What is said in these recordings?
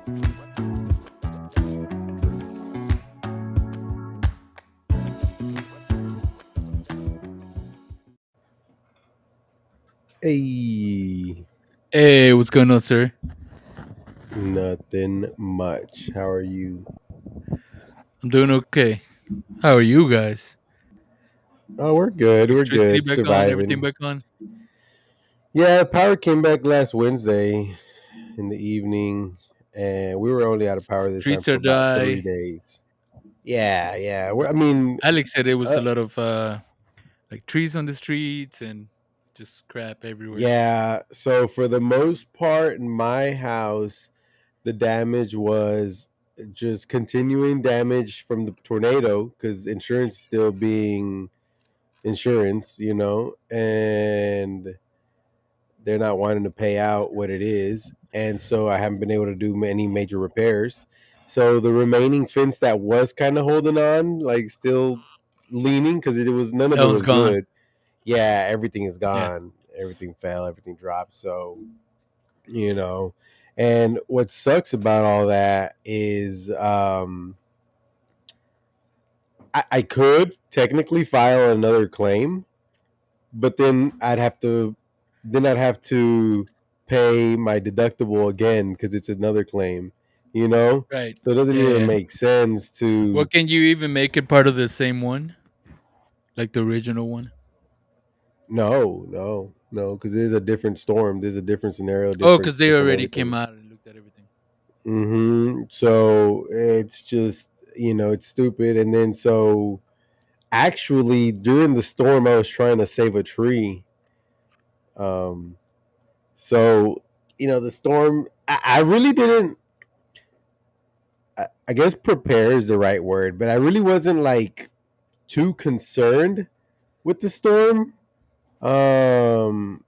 Hey, Hey, what's going on, sir? nothing much. How are you? I'm doing okay. How are you guys? Oh, we're good. We're Electricity good. back on, everything Surviving. back on. Yeah, power came back last Wednesday in the evening, and we were only out of power this time Streets for are about 3 dry. days. Yeah, yeah. I mean, Alex said it was a uh, lot of like trees on the streets and just crap everywhere. yeah. So for the most part, in my house, the damage was just continuing damage from the tornado because insurance still being insurance, and they're not wanting to pay out what it is, and so I haven't been able to do any major repairs. So the remaining fence that was kind of holding on, like still leaning, because it was none of That it one's was gone. good. Yeah, everything is Yeah. gone. Everything fell. Everything dropped. So you know, and what sucks about all that is, I could technically file another claim, but then I'd have to pay my deductible again because it's another claim, you know. Right. So it doesn't even Yeah. make sense Well, to. can you even make it part of the same one, like the original one? No, no, no, because there's a different storm. There's a different scenario, Oh, different because they different already came everything. out and looked at everything. So it's just, it's stupid. And then so actually during the storm, I was trying to save a tree. Um, so the storm. I really didn't. I guess prepare is the right word, but I really wasn't like too concerned with the storm. Because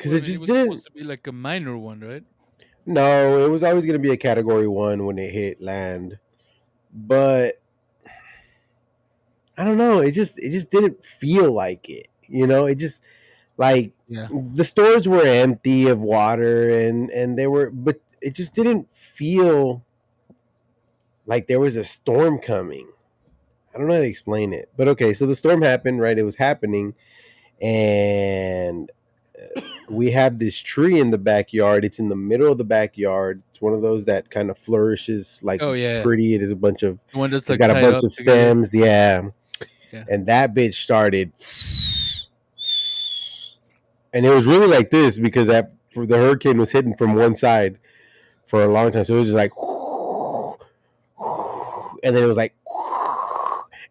Well, I it mean, it just was supposed didn't. to be like a minor one, right? No, it was always going to be a category 1 when it hit land, but I don't know. It just didn't feel like it. It just like Yeah. the stores were empty of water, and they were, but it just didn't feel like there was a storm coming. I don't know how to explain it, but okay. So the storm happened, right? It was happening, and we have this tree in the backyard. It's in the middle of the backyard. It's one of those that kind of flourishes like Oh yeah, pretty. It is a bunch of. the one that's It's like got a tied bunch up of together. stems, yeah. Yeah. And that bitch started, and it was really like this because that the hurricane was hitting from one side for a long time. So it was just like, and then it was like,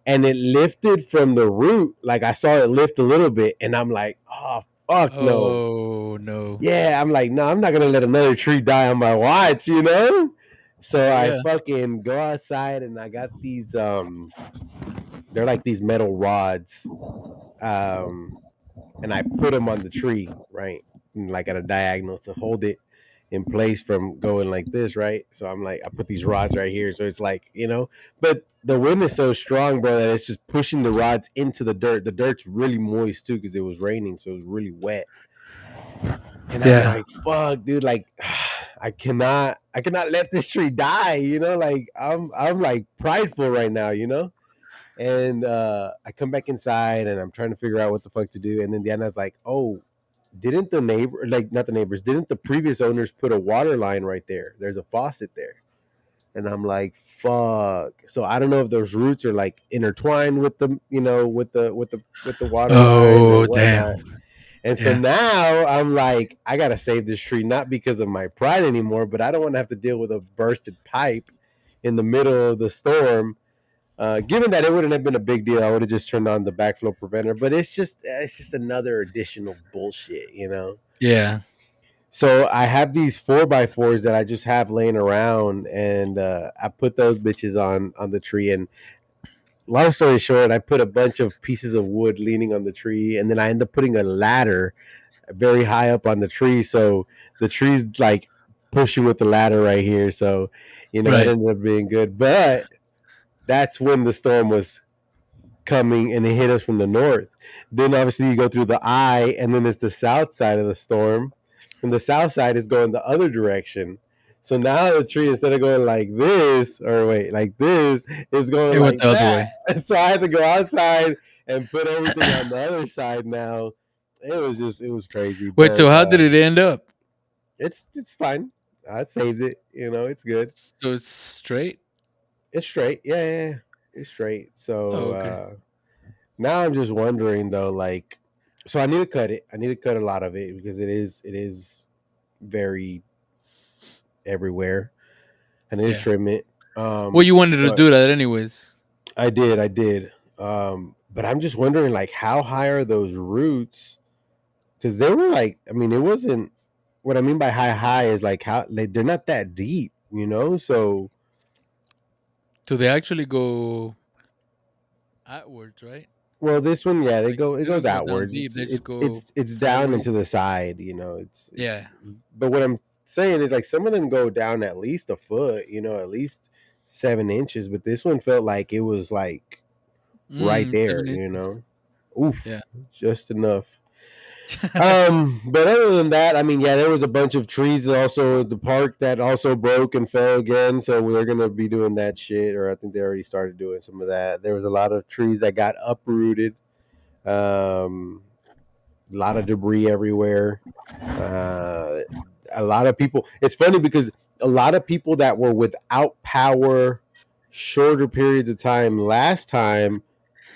and it lifted from the root. Like I saw it lift a little bit, and I'm like, oh fuck no. Oh no. Yeah, I'm like, no, I'm not gonna let another tree die on my watch. So Oh I yeah. fucking go outside and I got these they're like these metal rods. Um and I put them on the tree, right? Like at a diagonal to hold it in place from going like this, right? So I'm like, I put these rods right here. So it's like, but the wind is so strong, bro, that it's just pushing the rods into the dirt. The dirt's really moist too because it was raining, so it was really wet. And I'm Yeah. like, fuck, dude, like I cannot let this tree die, like I'm like prideful right now. And I come back inside and I'm trying to figure out what the fuck to do. And then Diana's like, oh, didn't the neighbor, like not the neighbors, didn't the previous owners put a water line right there? There's a faucet there. And I'm like, fuck. So I don't know if those roots are like intertwined with the, with the water line or Oh whatnot. damn. And so Yeah. now I'm like, I gotta save this tree, not because of my pride anymore, but I don't want to have to deal with a bursted pipe in the middle of the storm. Given that it wouldn't have been a big deal, I would have just turned on the backflow preventer. But it's just another additional bullshit. Yeah. So I have these 4x4s that I just have laying around, and I put those bitches on the tree. And long story short, I put a bunch of pieces of wood leaning on the tree, and then I end up putting a ladder very high up on the tree. So the tree's like pushing with the ladder right here. So, it Right. ended up being good. But that's when the storm was coming and it hit us from the north. Then obviously you go through the eye, and then it's the south side of the storm. And the south side is going the other direction. So now the tree, instead of going like this, or wait, like this, is going It went like the other that. way. So I had to go outside and put everything on the other side now. It was crazy, Wait, but so how did it end up? it's fine. I saved it. You know, it's good. So it's straight? It's straight. Yeah, yeah, yeah. It's straight. Oh, So okay. now I'm just wondering though, like, so I need to cut it. I need to cut a lot of it because it is very everywhere. I need to Yeah. trim it. Well, you wanted to But do that anyways. I did. But I'm just wondering, like, how high are those roots? Because they were like, I mean, it wasn't. What I mean by high is like how like, they're not that deep, you know. So So they actually go outwards, right? well, this one, yeah, Like it they don't goes go down outwards. deep. They just go It's down and sideways. to the side, you know. It's. Yeah. But what I'm saying is like some of them go down at least a foot, you know, at least 7 inches. But this one felt like it was like right there, Seven you inches. know. Oof, Yeah. just enough. But other than that, I mean, yeah, there was a bunch of trees also at the park that also broke and fell again. So we're gonna be doing that shit, or I think they already started doing some of that. There was a lot of trees that got uprooted. Um, a lot of debris everywhere. Uh, a lot of people. It's funny because a lot of people that were without power shorter periods of time last time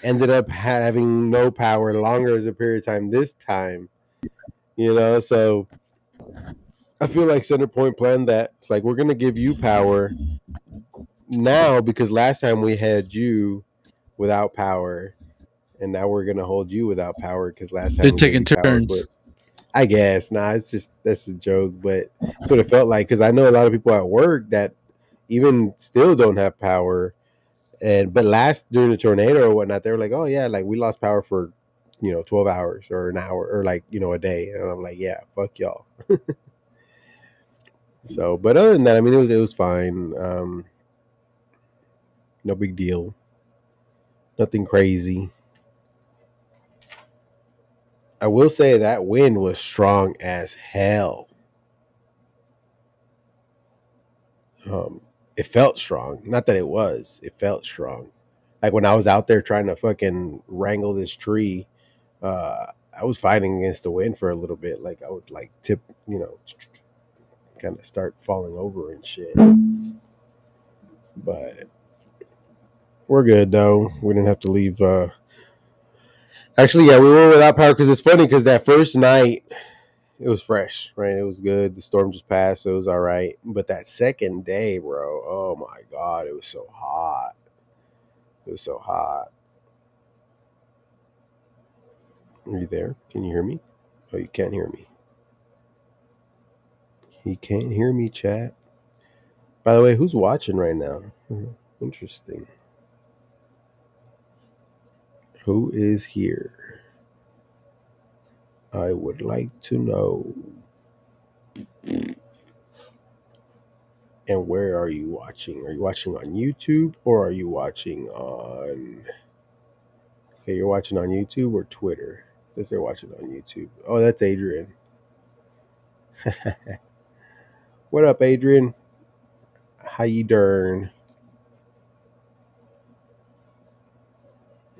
ended up having no power longer as a period of time this time. You know, so I feel like Centerpoint planned that. It's like we're gonna give you power now because last time we had you without power, and now we're gonna hold you without power because last They're time we gave taking you power. turns. But I guess nah, it's just that's a joke, but it's what it felt like because I know a lot of people at work that even still don't have power. And but last during the tornado or whatnot, they were like, "Oh yeah, like we lost power for 12 hours or an hour or like a day," and I'm like, "Yeah, fuck y'all." So, but other than that, I mean, it was fine. No big deal. Nothing crazy. I will say that wind was strong as hell. Um, it felt strong. Not that it was. It felt strong. Like when I was out there trying to fucking wrangle this tree, I was fighting against the wind for a little bit. Like I would like tip, kind of start falling over and shit. But we're good though. We didn't have to leave. Actually, yeah, we were without power because it's funny because that first night it was fresh, right? It was good. The storm just passed, so it was all right. But that second day, bro, oh my god, it was so hot. It was so hot. Are you there? Can you hear me? Oh, you can't hear me. He can't hear me, chat. By the way, who's watching right now? Interesting. Who is here? I would like to know. And where are you watching? Are you watching on YouTube or are you watching on? Okay, you're watching on YouTube or Twitter? Because they're watching on YouTube. Oh, that's Adrian. What up, Adrian? How you doing?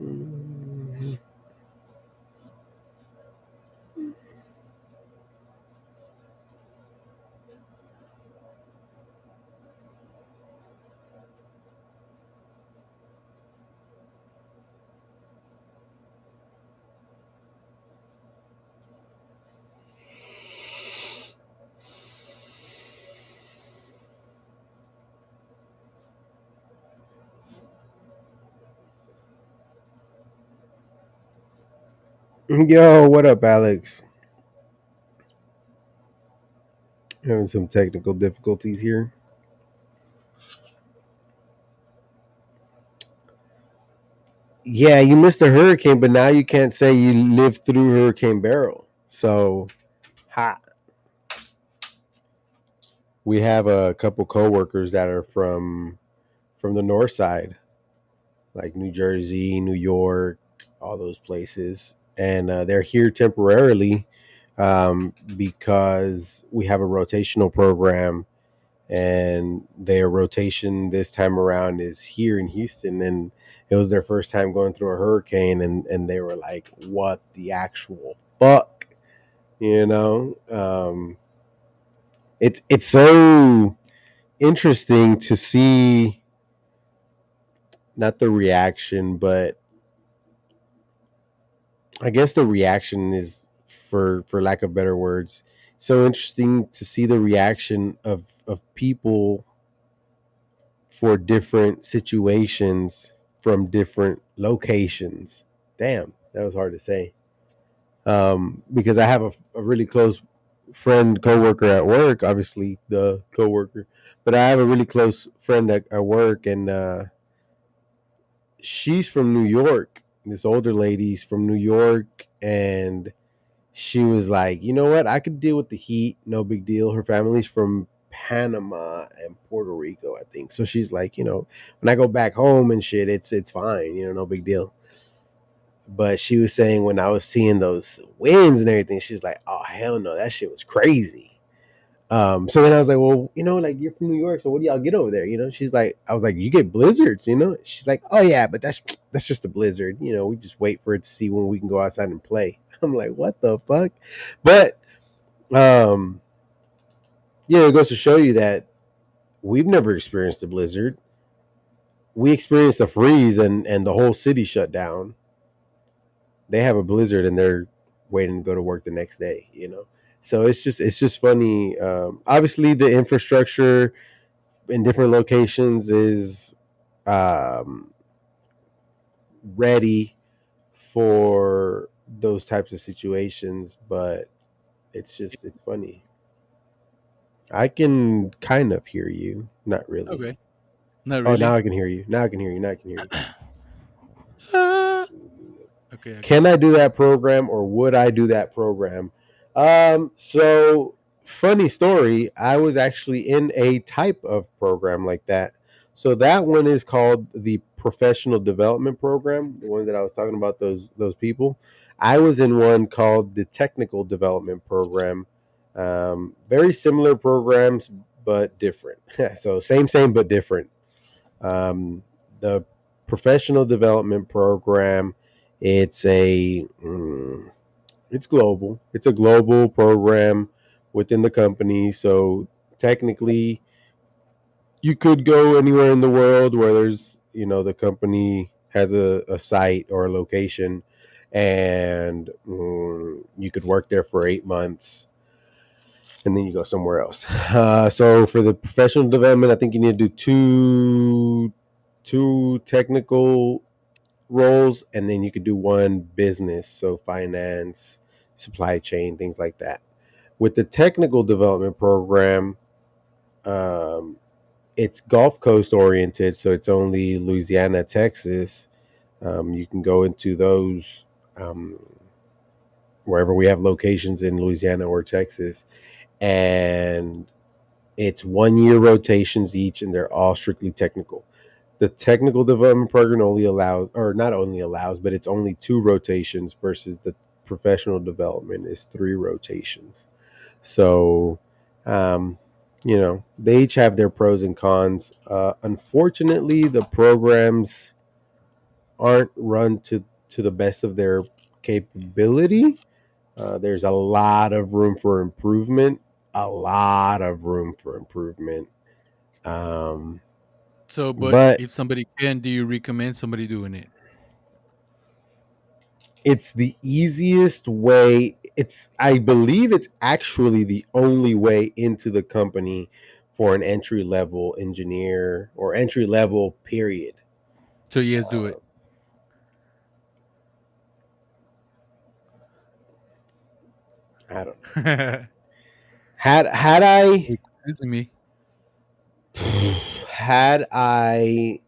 Mhm. Yo, what up, Alex? Having some technical difficulties here. Yeah, you missed a hurricane, but now you can't say you lived through Hurricane Barrel. So, ha. We have a couple coworkers that are from the north side, like New Jersey, New York, all those places, and they're here temporarily because we have a rotational program and their rotation this time around is here in Houston, and it was their first time going through a hurricane, and they were like, "What the actual fuck?" You know, it's so interesting to see not the reaction, but I guess the reaction is for lack of better words. So interesting to see the reaction of people for different situations from different locations. Damn, that was hard to say. Because I have a really close friend, coworker at work, obviously the coworker, but I have a really close friend at work, and she's from New York. This older lady's from New York, and she was like, you know what? I could deal with the heat, no big deal. Her family's from Panama and Puerto Rico, I think. So she's like, when I go back home and shit, it's fine, no big deal. But she was saying when I was seeing those winds and everything, she's like, oh hell no, that shit was crazy. So then I was like, well, like you're from New York, so what do y'all get over there? She's like, I was like, you get blizzards, She's like, oh yeah, but that's just a blizzard. We just wait for it to see when we can go outside and play. I'm like, what the fuck? But um, it goes to show you that we've never experienced a blizzard. We experienced a freeze and the whole city shut down. They have a blizzard and they're waiting to go to work the next day. So it's just funny. Obviously, the infrastructure in different locations is um, ready for those types of situations, but it's funny. I can kind of hear you, not really. Okay. Not Oh, now really. I can hear you. Now I can hear you. Now I can hear you. Uh, okay, I Can got I you. do that program or would I do that program? So funny story. I was actually in a type of program like that. So that one is called the professional development program, the one that I was talking about, those people. I was in one called the technical development program. Very similar programs, but different. So same but different. The professional development program, it's it's global. It's a global program within the company. So technically, you could go anywhere in the world where there's the company has a site or a location, and you could work there for 8 months, and then you go somewhere else. So for the professional development, I think you need to do two technical roles, and then you could do one business, so finance, supply chain, things like that. With the technical development program, um, it's Gulf Coast oriented, so it's only Louisiana, Texas. You can go into those um, wherever we have locations in Louisiana or Texas, and it's 1 year rotations each, and they're all strictly technical. The technical development program only allows, or not only allows, but it's only 2 rotations versus the professional development is 3 rotations. So, um, they each have their pros and cons. Unfortunately, the programs aren't run to the best of their capability. There's a lot of room for improvement. A lot of room for improvement. Um, So, but but if somebody can, do you recommend somebody doing it? it's the easiest way. I believe it's actually the only way into the company for an entry level engineer or entry level period. So yes, do Uh, it. I don't know. You're Had I confusing me. had I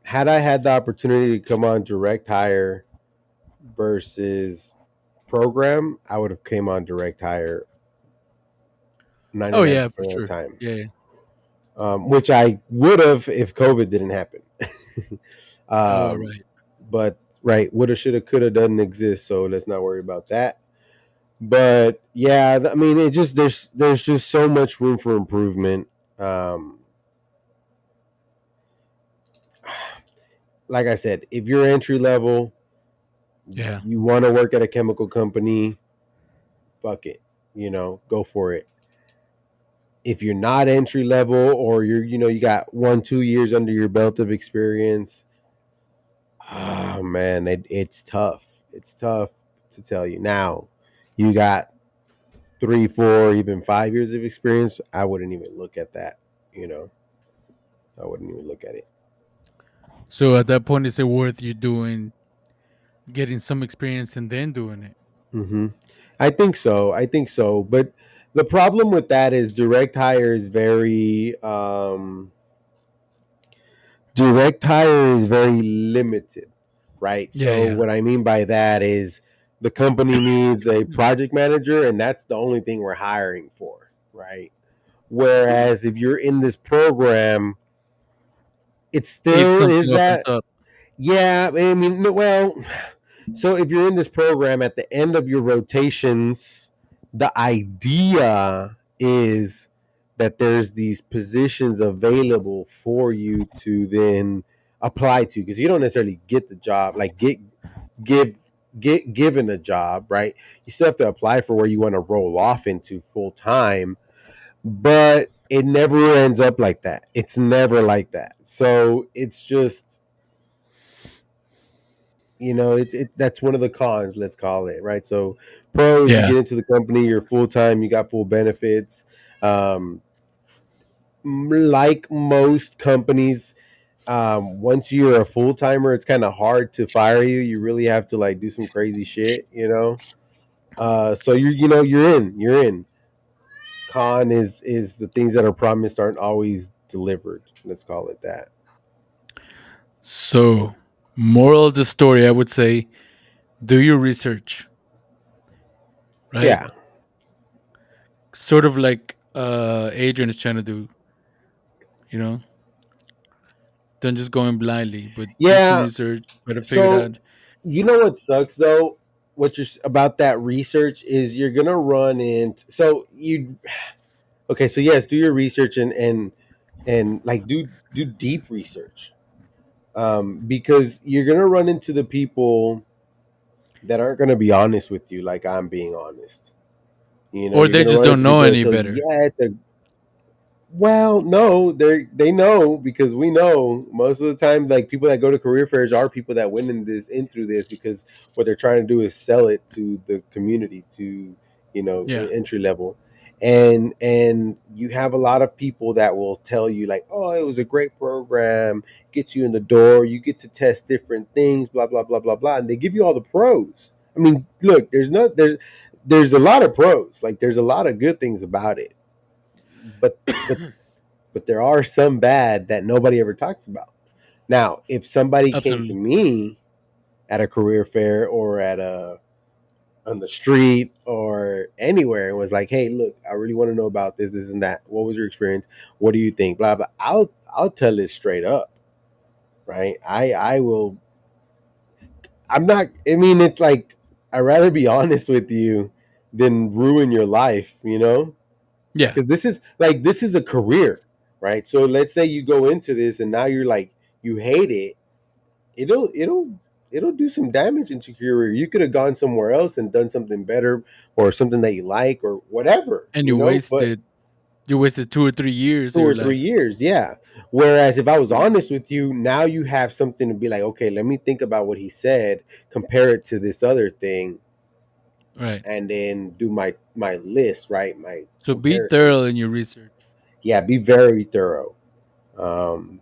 had I had the opportunity to come on direct hire versus program, I would have came on direct hire Oh 99% yeah, for of the sure. time, Yeah. which I would have if COVID didn't happen. Oh um, right. but right, woulda, shoulda, coulda doesn't exist, so let's not worry about that. But yeah, I mean, it just there's just so much room for improvement. Um, like I said, if you're entry level, Yeah. you want to work at a chemical company, fuck it, go for it. If you're not entry level, or you got 1-2 years under your belt of experience, oh man, it's tough. It's tough to tell you. Now, you got 3, 4, even 5 years of experience. I wouldn't even look at that. You know, I wouldn't even look at it. So at that point, is it worth you doing getting some experience and then doing it? Hmm. I think so. I think so. But the problem with that is direct hire is very limited, right? Yeah, So yeah. what I mean by that is the company needs a project manager, and that's the only thing we're hiring for, right? Whereas if you're in this program, it If still something is opens that. up. Yeah, I mean, no, well, so if you're in this program at the end of your rotations, the idea is that there's these positions available for you to then apply to, because you don't necessarily get the job, like give get given a job, right? You still have to apply for where you want to roll off into full time, but it never ends up like that. It's never like that. So it's just, that's one of the cons, let's call it, right? So pros, you Yeah. get into the company, you're full time, you got full benefits. um, like most companies, once you're a full timer, it's kind of hard to fire you. You really have to like do some crazy shit, so you're in. Con is the things that are promised aren't always delivered, let's call it that. So, moral of the story, I would say, do your research, right? Yeah. Sort of like Adrian is trying to do, you know? Don't just go in blindly, but do some Yeah. research, try to figure it So out. what sucks though, about that research is you're gonna run into, so you okay, so yes, do your research, and like do deep research, because you're gonna run into the people that aren't gonna be honest with you like I'm being honest. Or You're they gonna just run don't into know people that any tell you, better. yeah, it's a well, no, they know, because we know most of the time, like people that go to career fairs are people that went in through this, because what they're trying to do is sell it to the community, to Yeah. entry level, and you have a lot of people that will tell you like, oh, it was a great program, gets you in the door, you get to test different things, blah blah blah blah blah, and they give you all the pros. I mean, look, there's a lot of pros, like there's a lot of good things about it, but but but there are some bad that nobody ever talks about. Now, if somebody came to Absolutely. me at a career fair, or at a on the street, or anywhere, and was like, "Hey, look, I really want to know about this and that. What was your experience? What do you think?" Blah blah. I'll tell it straight up, right? I will. I'm not. I mean, it's like I'd rather be honest with you than ruin your life. Yeah. Because this is a career, right? So let's say you go into this and now you're like, you hate it. It'll do some damage into your career. You could have gone somewhere else and done something better, or something that you like, or whatever, And but you wasted 2 or 3 years two of your or three life. years, yeah. Whereas if I was honest with you, now you have something to be like, okay, let me think about what he said, compare it to this other thing, Right. and then do my list, right? My So be comparisons. thorough in your research. Yeah, be very thorough. Um,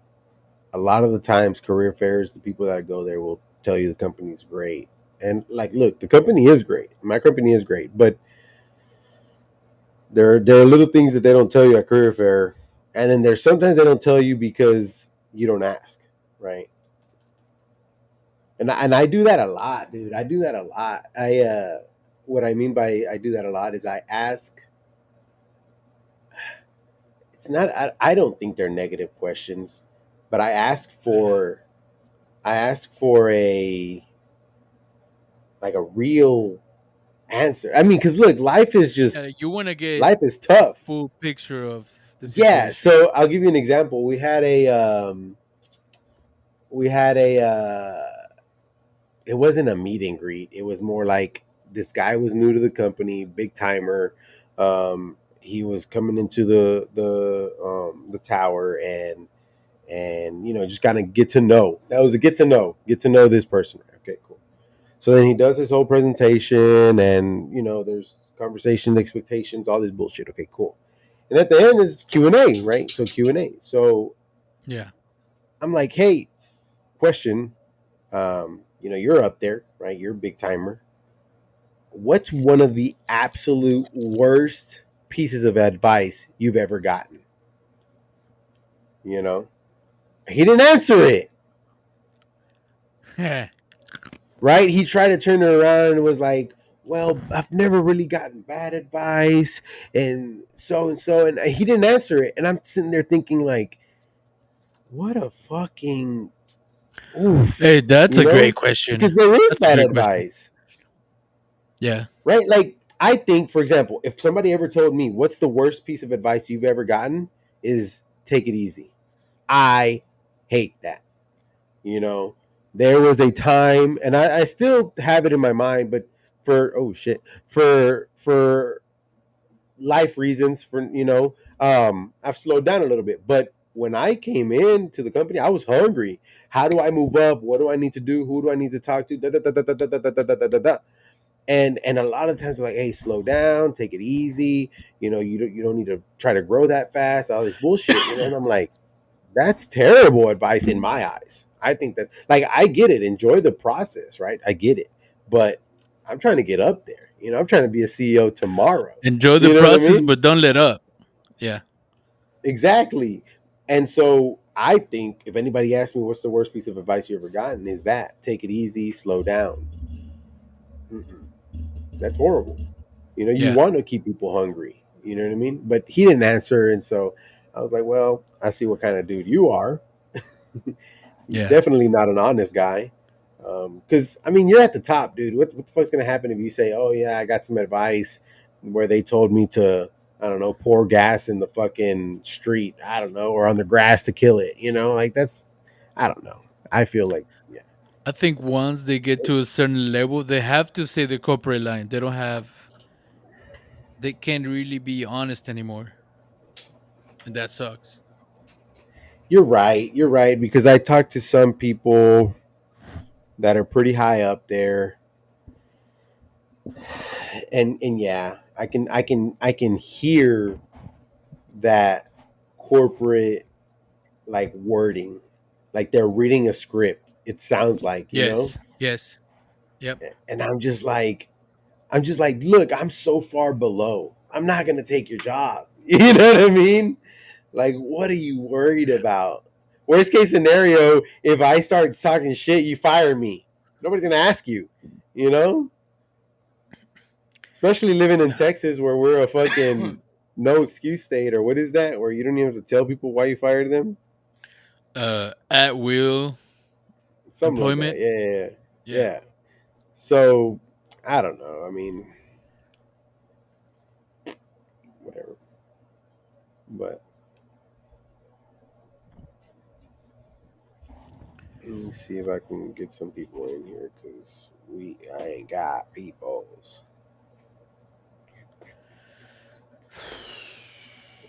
a lot of the times, career fairs, the people that go there will tell you the company's great. And like, look, the company is great. My company is great, but there are little things that they don't tell you at career fair, and then there's sometimes they don't tell you because you don't ask, right? And I do that a lot, dude. I do that a lot. What I mean by I do that a lot is I ask. It's not. I don't think they're negative questions, but I ask for a like a real. answer. I mean, because look, You want to get life is tough. full picture of the Yeah. situation. So I'll give you an example. We had a it wasn't a meet and greet. It was more like this guy was new to the company, big timer. He was coming into the tower, and just kind of get to know. That was a get to know this person. Okay, cool. So then he does his whole presentation, and there's conversation, expectations, all this bullshit. Okay, cool. And at the end is Q&A, right? So Q&A. So Yeah. I'm like, hey, question. You're up there, right? You're a big timer. What's one of the absolute worst pieces of advice you've ever gotten? You know, he didn't answer it, Yeah. right? He tried to turn it around and was like, well, I've never really gotten bad advice, and so, and he didn't answer it. And I'm sitting there thinking, like, what a fucking oof, Hey, that's a great question. because there is That's a bad great question. advice, Yeah. right? Like, I think, for example, if somebody ever told me, what's the worst piece of advice you've ever gotten, is take it easy. I hate that. You know, there was a time, and I still have it in my mind, but oh shit, for life reasons, I've slowed down a little bit. But when I came into the company, I was hungry. How do I move up? What do I need to do? Who do I need to talk to? Da, da, da, da, da, da, da, da, da, da, da. And a lot of times they're like, hey, slow down, take it easy. You don't need to try to grow that fast. All this bullshit. And I'm like, that's terrible advice in my eyes. I think that, like, I get it. Enjoy the process, right? I get it. But I'm trying to get up there. I'm trying to be a CEO tomorrow. Enjoy the You know what I process, mean? but don't let up. Yeah. Exactly. And so I think if anybody asks me what's the worst piece of advice you ever gotten, is that take it easy, slow down. Mm-mm. That's horrible. You Yeah. want to keep people hungry. You know what I mean? But he didn't answer. And so I was like, well, I see what kind of dude you are. Yeah. Definitely not an honest guy. Because I mean, you're at the top, dude. What the fuck's gonna happen if you say, "Oh yeah, I got some advice where they told me to, I don't know, pour gas in the fucking street, I don't know, or on the grass to kill it." Like that's, I don't know. I feel like, yeah, I think once they get to a certain level, they have to say the corporate line. They can't really be honest anymore. And that sucks. you're right. You're right because I talked to some people that are pretty high up there, and yeah, I can hear that corporate like wording, like they're reading a script. It sounds like, Yes. Yes. Yep. and I'm just like, look, I'm so far below. I'm not gonna take your job. You know what I mean? Like, what are you worried about? Worst case scenario, if I start talking shit, you fire me. Nobody's gonna ask you. You know, especially living in Texas where we're a fucking no excuse state, or what is that? Where you don't even have to tell people why you fired them. At will Something like that. employment. Yeah, yeah, yeah. Yeah. Yeah. So I don't know. I mean, whatever. But let me see if I can get some people in here because I ain't got peoples.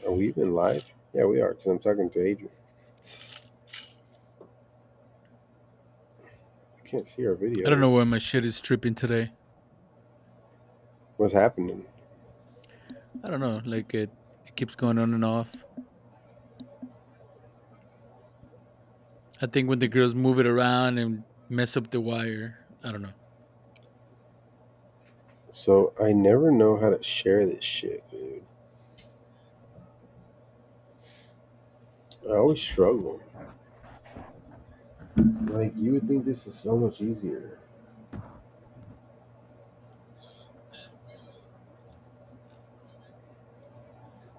Are we even live? Yeah, we are because I'm talking to Adrian. I can't see our I don't know videos. why my shit is tripping today. What's happening? I don't know. Like it keeps going on and off. I think when the girls move it around and mess up the wire, I don't know. So I never know how to share this shit, dude. I always struggle. Like you would think this is so much easier.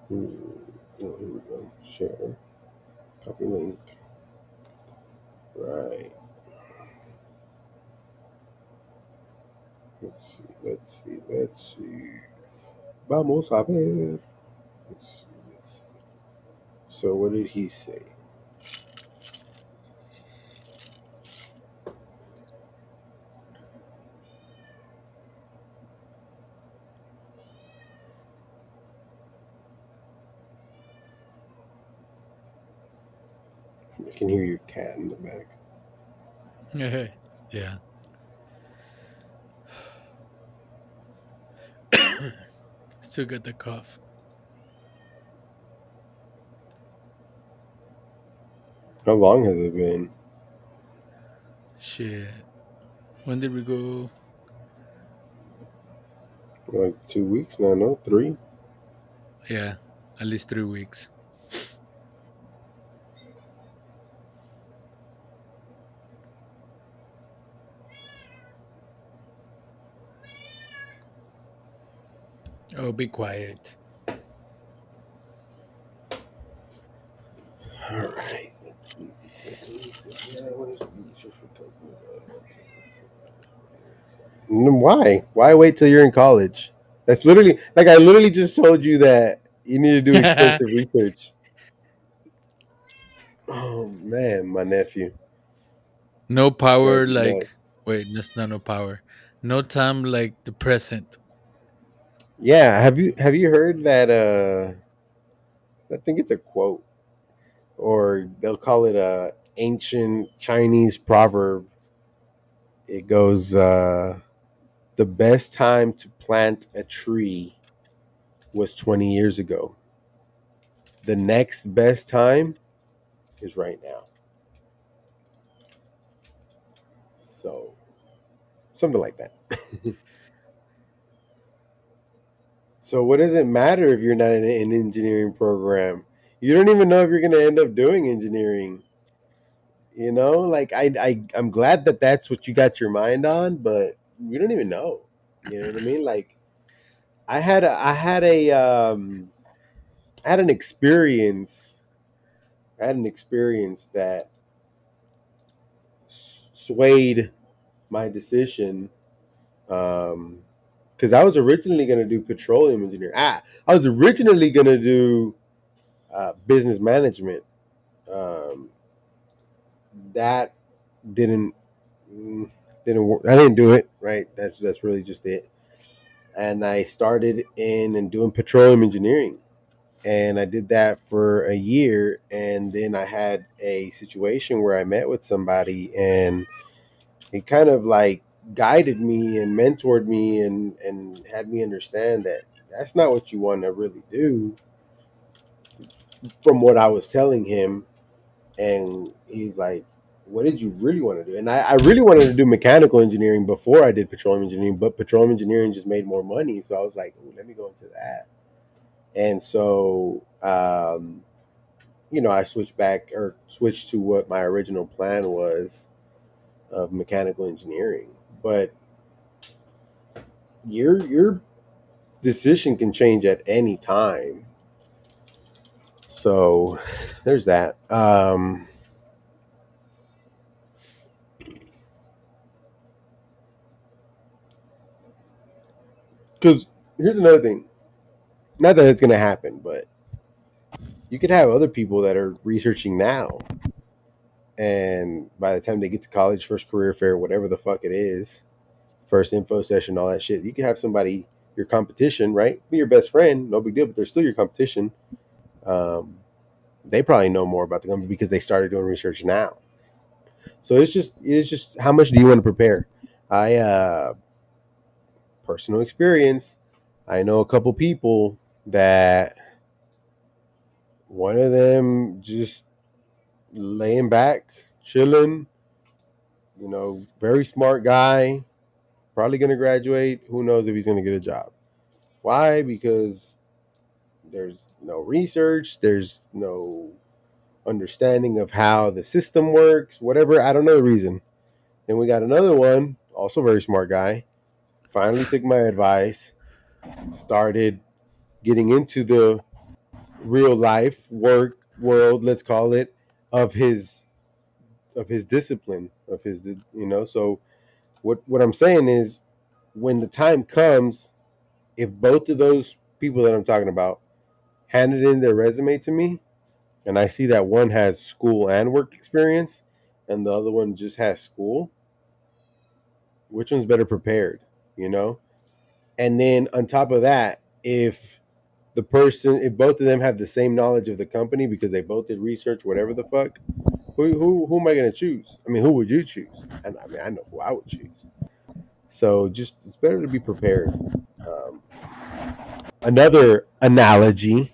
Oh, here we go. Share. Copy link. Right. Let's see. Let's see. Let's see. Vamos a ver. Let's see. Let's see. So what did he say? I can hear your cat in the back. Yeah. Still got the cough. How long has it been? Shit. When did we go? Like 2 weeks now? No, three. Yeah, at least 3 weeks. Oh, be quiet. All right. Let's see. Yeah, what is research for companies? Why? Why wait till you're in college? That's literally like I literally just told you that you need to do extensive research. Oh man, my nephew No drives power me like nuts. wait, that's not no power. No time like the present. Yeah, have you heard that? I think it's a quote, or they'll call it a ancient Chinese proverb. It goes, "The best time to plant a tree was 20 years ago. The next best time is right now." So something like that. So what does it matter if you're not in an engineering program? You don't even know if you're going to end up doing engineering. Like I'm glad that that's what you got your mind on, but we don't even know. You know what I mean? Like I had an experience. I had an experience that swayed my decision. Um, because I was originally going to do petroleum engineering. I was originally going to do business management. Um, that didn't mm, didn't work. I didn't do it right. That's really just it. And I started in and doing petroleum engineering, and I did that for a year, and then I had a situation where I met with somebody, and he kind of like guided me and mentored me and had me understand that that's not what you want to really do from what I was telling him. And he's like, what did you really want to do? And I really wanted to do mechanical engineering before I did petroleum engineering, but petroleum engineering just made more money. So I was like, "Ooh, let me go into that." And so, I switched to what my original plan was of mechanical engineering. But your decision can change at any time. So there's that. Because here's another thing. Not that it's going to happen, but you could have other people that are researching now, and by the time they get to college, first career fair, whatever the fuck it is, first info session, all that shit, you could have somebody, your competition, right? Be your best friend, no big deal, but they're still your competition. Um, they probably know more about the company because they started doing research now. So it's just how much do you want to prepare? I Personal experience. I know a couple people that one of them just laying back, chilling, very smart guy, probably going to graduate. Who knows if he's going to get a job? Why? Because there's no research, there's no understanding of how the system works, whatever. I don't know the reason. Then we got another one, also very smart guy, finally took my advice, started getting into the real life work world, let's call it, of his discipline, of his. So what I'm saying is when the time comes, if both of those people that I'm talking about handed in their resume to me, and I see that one has school and work experience, and the other one just has school, which one's better prepared? You know. And then on top of that, if both of them have the same knowledge of the company because they both did research, whatever the fuck, who am I going to choose? I mean, who would you choose? And I mean, I know who I would choose. So just it's better to be prepared. Um, Another analogy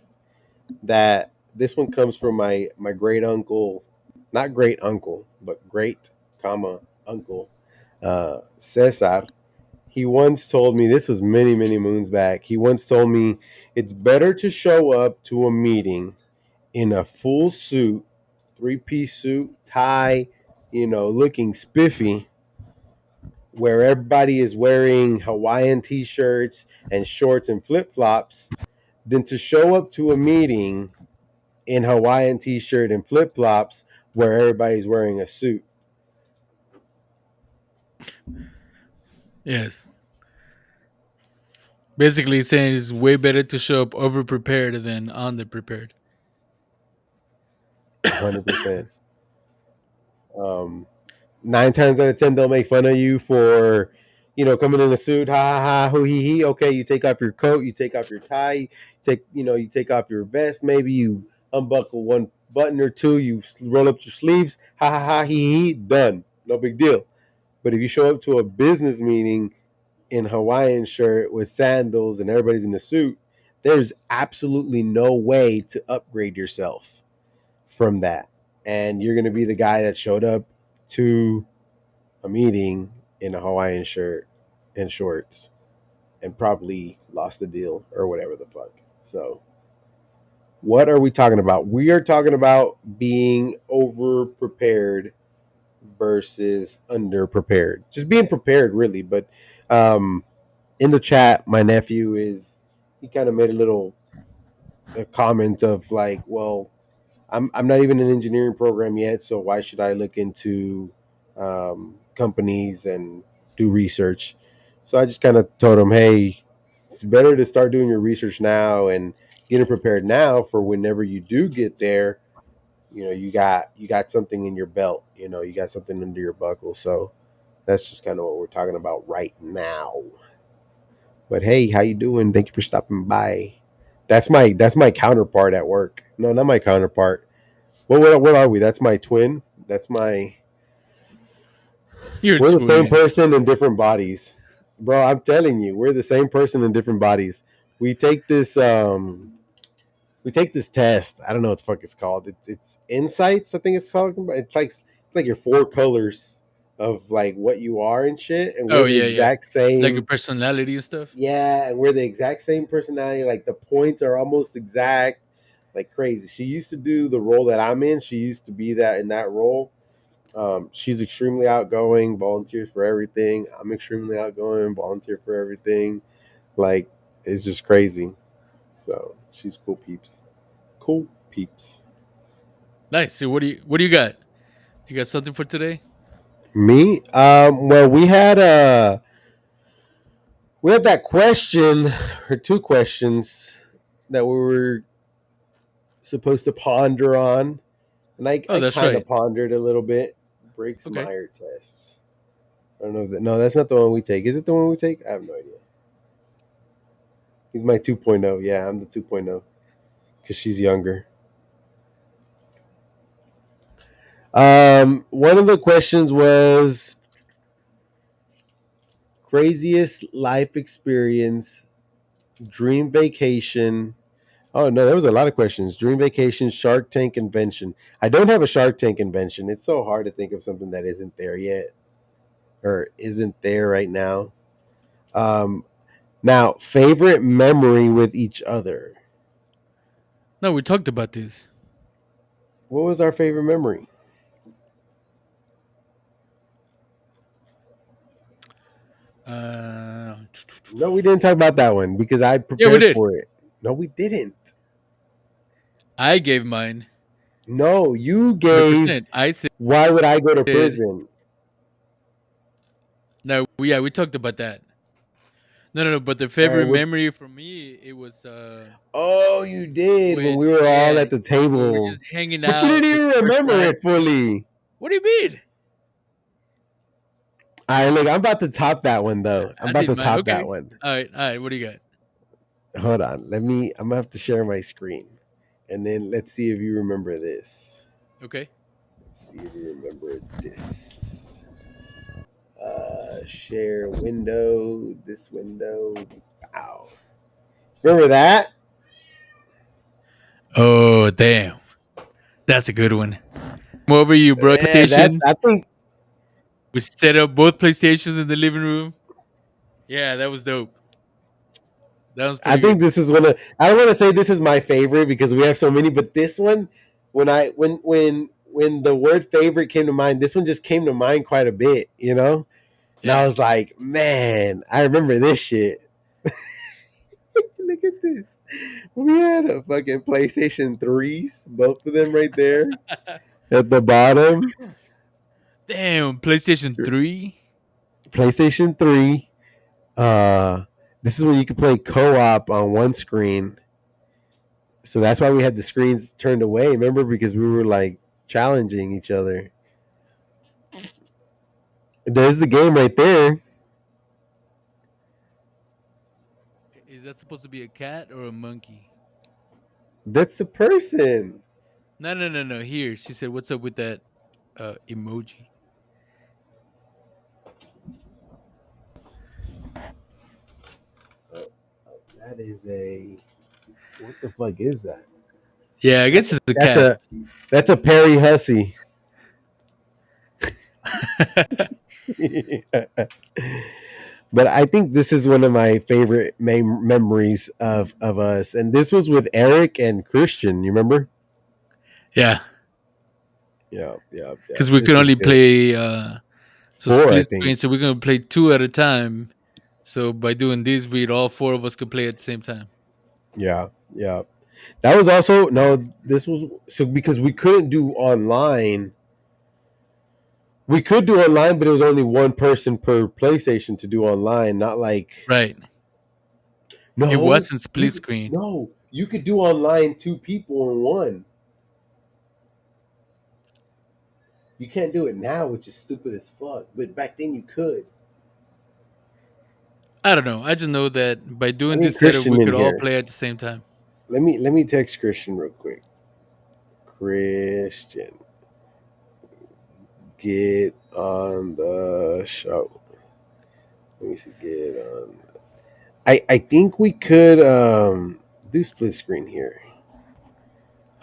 that this one comes from my great uncle, not great uncle, but great comma uncle, Cesar. He once told me, this was many moons back. He once told me it's better to show up to a meeting in a full suit, three-piece suit, tie, looking spiffy, where everybody is wearing Hawaiian t-shirts and shorts and flip-flops, than to show up to a meeting in Hawaiian t-shirt and flip-flops where everybody's wearing a suit. Yes. Basically saying it's way better to show up over prepared than under prepared. 100%. Um, 9 times out of 10, they'll make fun of you for, coming in a suit. Ha ha ha, hoo hee hee. Okay, you take off your coat, you take off your tie, you take off your vest. Maybe you unbuckle one button or two. You roll up your sleeves. Ha ha ha, hee hee. Done. No big deal. But if you show up to a business meeting in Hawaiian shirt with sandals and everybody's in a suit, there's absolutely no way to upgrade yourself from that. And you're going to be the guy that showed up to a meeting in a Hawaiian shirt and shorts and probably lost the deal or whatever the fuck. So, what are we talking about? We are talking about being over prepared versus under prepared. Just being prepared, really. But um, in the chat, my nephew he kind of made a comment of like, well, I'm not even in an engineering program yet, so why should I look into companies and do research? So I just kind of told him, hey, it's better to start doing your research now and getting prepared now for whenever you do get there. You got something in your belt. You got something under your buckle. So that's just kind of what we're talking about right now. But hey, how you doing? Thank you for stopping by. That's my counterpart at work. No, not my counterpart. What are we? That's my twin. That's my. You're We're the same twin. person in different bodies, bro. I'm telling you, we're the same person in different bodies. We take this. We take this test. I don't know what the fuck it's called. It's insights. I think it's called. It's like your four colors of like what you are and shit, and we're Oh the yeah, yeah. exact Like your same. personality and stuff. Yeah, and we're the exact same personality. Like the points are almost exact. Like crazy. She used to do the role that I'm in. She used to be that in that role. She's extremely outgoing, volunteers for everything. I'm extremely outgoing, volunteer for everything. Like it's just crazy. So she's cool peeps. Cool peeps. Nice. So what do you got? You got something for today? Me? Well, we had that question or two questions that we were supposed to ponder on, and I Oh, I that's kind of right. pondered a little bit. Briggs Okay. Meyer tests. I don't know if that. No, that's not the one we take. Is it the one we take? I have no idea. He's my 2.0. Yeah, I'm the 2.0 because she's younger. One of the questions was craziest life experience, dream vacation. Oh no, there was a lot of questions. Dream vacation, Shark Tank invention. I don't have a Shark Tank invention. It's so hard to think of something that isn't there yet or isn't there right now. Um, Now, favorite memory with each other. No, we talked about this. What was our favorite memory? Uh, No, we didn't talk about that one because I yeah, we prepared did. for it. No, we didn't. I gave mine No, you gave 100%. I said why would I go to prison? no. Yeah, we talked about that. No, no, no. But the All right, favorite what? memory for me, it was Oh, you did when when we were all yeah, at the we were table, just hanging but you out didn't the even first remember time. it fully. What do you mean? All right, look, I'm about to top that one though. I'm I about did to mine. top that Okay. one. All right. What do you got? Hold on, let me. I'm gonna have to share my screen, and then let's see if you remember this. Okay. Let's see if you remember this. Share window. This window. Wow. Remember that? Oh damn, that's a good one. Come over you, bro. Man, that PlayStation. I think We set up both PlayStations in the living room. Yeah, that was dope. That was I pretty think good. this is one of. I don't want to say this is my favorite because we have so many, but this one, when the word favorite came to mind, this one just came to mind quite a bit. And I Yeah. was like, man, I remember this shit. Look at this. We had a fucking PlayStation 3s, both of them right there at the bottom. Damn, PlayStation 3. PlayStation 3. Uh, this is when you could play co op on one screen. So that's why we had the screens turned away, remember? Because we were like challenging each other. There's the game right there. Is that supposed to be a cat or a monkey? That's the person. No, no, no, no. Here, she said, "What's up with that emoji?" Oh, oh, that is a. What the fuck is that? Yeah, I That's guess a, it's a that's cat. a that's a Perry Hussey. But I think this is one of my favorite memories of us, and this was with Eric and Christian. You remember? Yeah, Yeah, yeah, yeah. because we This could was only good. play so Four, I split think. screen. So we're gonna play two at a time. So by doing this, we all four of us could play at the same time. Yeah, yeah. That was also no. This was so because we couldn't do online. We could do online, but it was only one person per PlayStation to do online. Not like Right. It no, wasn't split screen. you could do online two people in one. You can't do it now, which is stupid as fuck. But back then you could. I don't know. I just know that by I doing need this setup, Christian we in could all here. play at the same time. Let me text Christian real quick. Christian, get on the show. Let me see. Get on. I think we could do split screen here.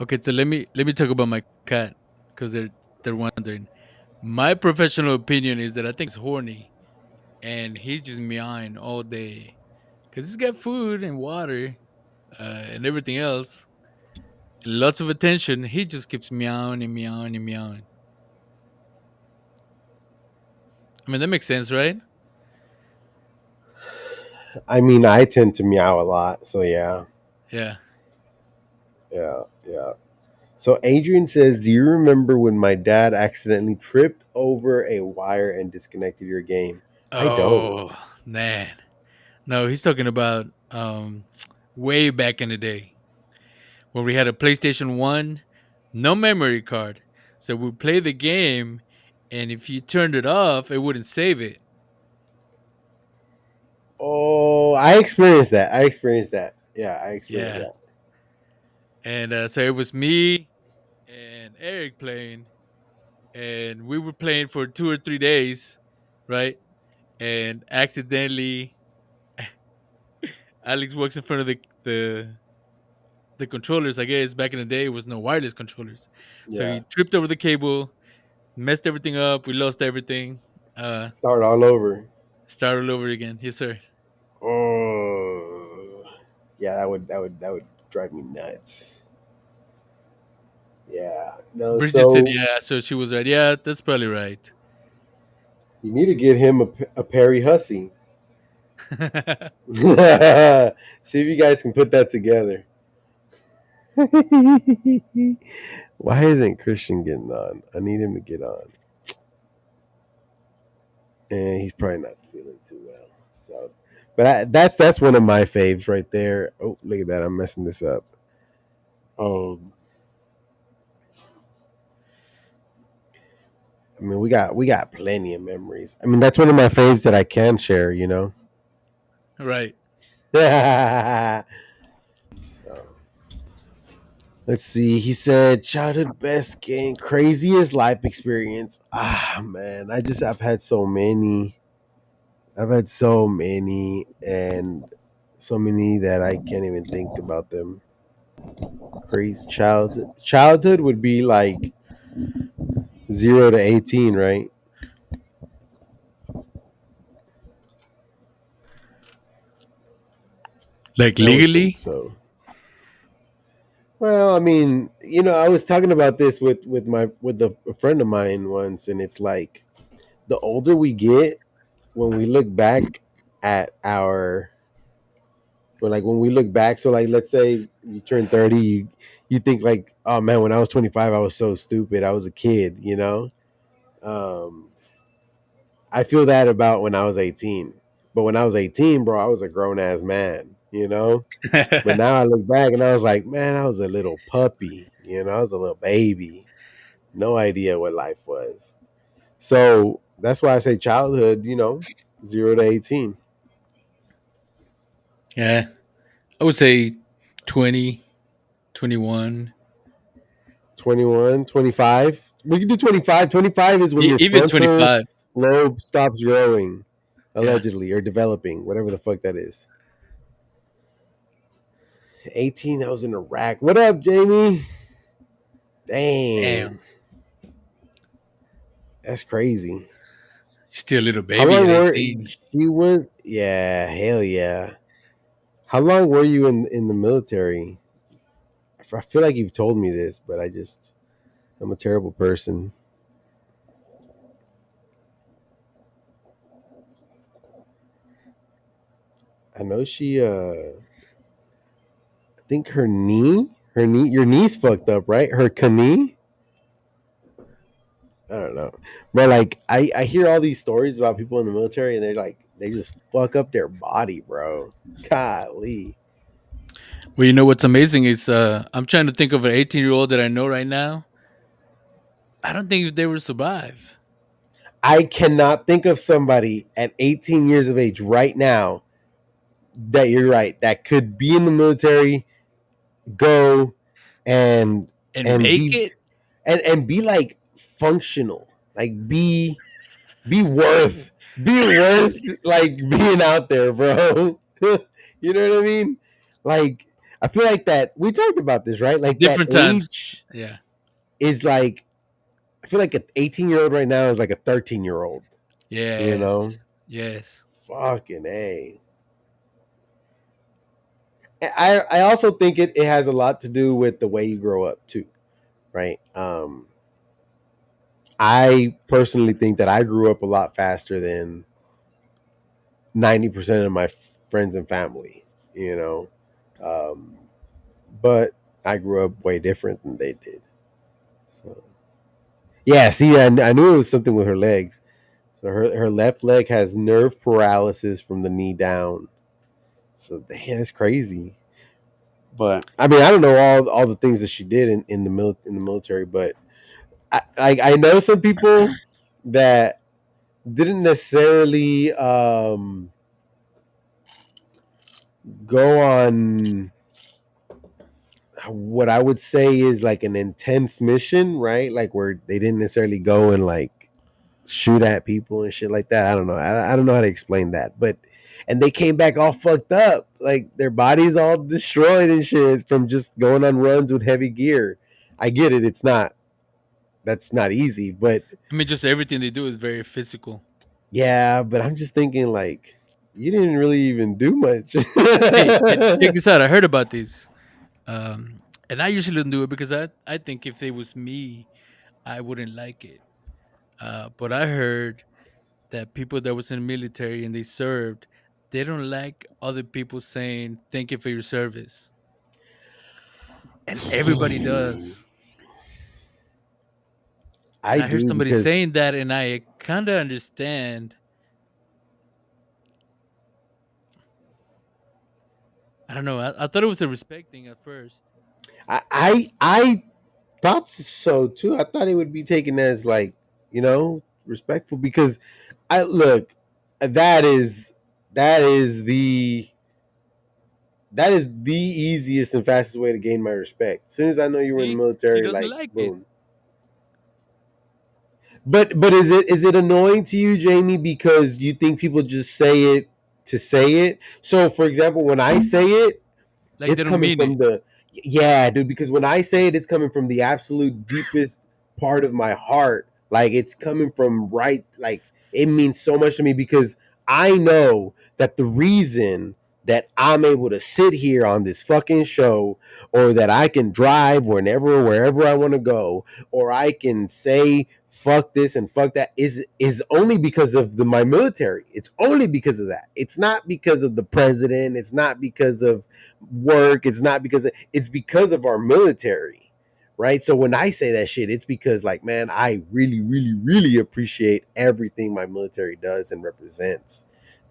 Okay, so let me talk about my cat because they're wondering. My professional opinion is that I think he's horny and he's just meowing all day because he's got food and water and everything else, lots of attention. He just keeps meowing and meowing and meowing. I mean, that makes sense, right? I mean, I tend to meow a lot, so yeah, Yeah. yeah, yeah. So Adrian says, "Do you remember when my dad accidentally tripped over a wire and disconnected your game?" I don't. Oh man, no, he's talking about way back in the day when we had a PlayStation 1, no memory card. So we play the game, and if you turned it off, it wouldn't save it. Oh, I experienced that. I experienced that. Yeah, I experienced Yeah. that. And so it was me and Eric playing, and we were playing for 2 or 3 days, right? And accidentally, Alex walks in front of the controllers. I guess back in the day, it was no wireless controllers, so Yeah, he tripped over the cable, messed everything up. We lost everything. Uh, start all over. started all over again. Yes, sir. Oh, yeah, that would drive me nuts. Yeah, no. Bridget said, So "Yeah." So she was right. Yeah, that's probably right. you need to get him a Perry Hussey. See if you guys can put that together. Why isn't Christian getting on? I need him to get on. And he's probably not feeling too well. So, But that's one of my faves right there. Oh, look at that! I'm messing this up. Um, I mean, we got plenty of memories. I mean, that's one of my faves that I can share. Right. So let's see. He said, "Childhood best game, craziest life experience." Ah, man, I've had so many. I've had so many, and so many that I can't even think about them. Crazy childhood would be like 0 to 18, right? Like I would think legally? so. Well, I mean, I was talking about this with a friend of mine once, and it's like the older we get, when we look back at our, well, like when we look back, so like let's say you turn 30, you think like, oh man, when I was 25, I was so stupid. I was a kid. Um, I feel that about when I was 18. But when I was 18, bro, I was a grown ass man. But now I look back and I was like, man, I was a little puppy. I was a little baby. No idea what life was. So that's why I say childhood, 0 to 18. Yeah. I would say 20, 21, 21, 25. We can do 25. 25 is when your even frontal 25. lobe stops growing, Yeah. allegedly, or developing, whatever the fuck that is. 18, I was in Iraq. What up, Jamie? Damn. Dang, that's crazy. Still a little How baby long at were 18. she was? Yeah, hell yeah. How long were you in the military? I feel like you've told me this, but I'm a terrible person. I know I think your knee's fucked up, right? Her knee. I don't know, but like I hear all these stories about people in the military, and they just fuck up their body, bro. Golly. Well, you know what's amazing is I'm trying to think of an 18-year-old that I know right now. I don't think they would survive. I cannot think of somebody at 18 years of age right now that you're right that could be in the military, go and And and make be it? and be like functional, like be worth like being out there, bro. You know what I mean? Like I feel like that we talked about this, right? Like that Different times. age Yeah. is like I feel like an 18-year-old right now is like a 13-year-old, you Yes. know? Yes. Fucking A. I also think it has a lot to do with the way you grow up too, right? I personally think that I grew up a lot faster than 90% of my friends and family, you know. Um, but I grew up way different than they did. So yeah, see, I knew it was something with her legs. So her left leg has nerve paralysis from the knee down. So damn, that's crazy. But I mean, I don't know all the things that she did in the military, but I know some people that didn't necessarily go on what I would say is like an intense mission, right? Like where they didn't necessarily go and like shoot at people and shit like that. I don't know. I don't know how to explain that, but and they came back all fucked up, like their bodies all destroyed and shit from just going on runs with heavy gear. I get it. That's not easy, but I mean, just everything they do is very physical. yeah, but I'm just thinking like you didn't really even do much. Hey, check this out. I heard about this. And I usually don't do it because I think if it was me, I wouldn't like it. But I heard that people that was in the military and they served, they don't like other people saying thank you for your service, and everybody does. And I I heard do somebody because saying that, and I kind of understand. I don't know. I thought it was a respect thing at first. I thought so too. I thought it would be taken as like, respectful, because I look, that is that is the that is the easiest and fastest way to gain my respect. As soon as I know you were in the See, she military, doesn't like like it. boom. But is it annoying to you, Jamie, because you think people just say it to say it? So for example, when I say it, Like they it's don't coming mean from it. the yeah, dude. Because when I say it, it's coming from the absolute deepest part of my heart. Like it's coming from right. Like it means so much to me because I know that the reason that I'm able to sit here on this fucking show, or that I can drive wherever I want to go, or I can say fuck this and fuck that, is only because of my military. It's only because of that. It's not because of the president. It's not because of work. It's because of our military, right? So when I say that shit, it's because like, man, I really, really, really appreciate everything my military does and represents.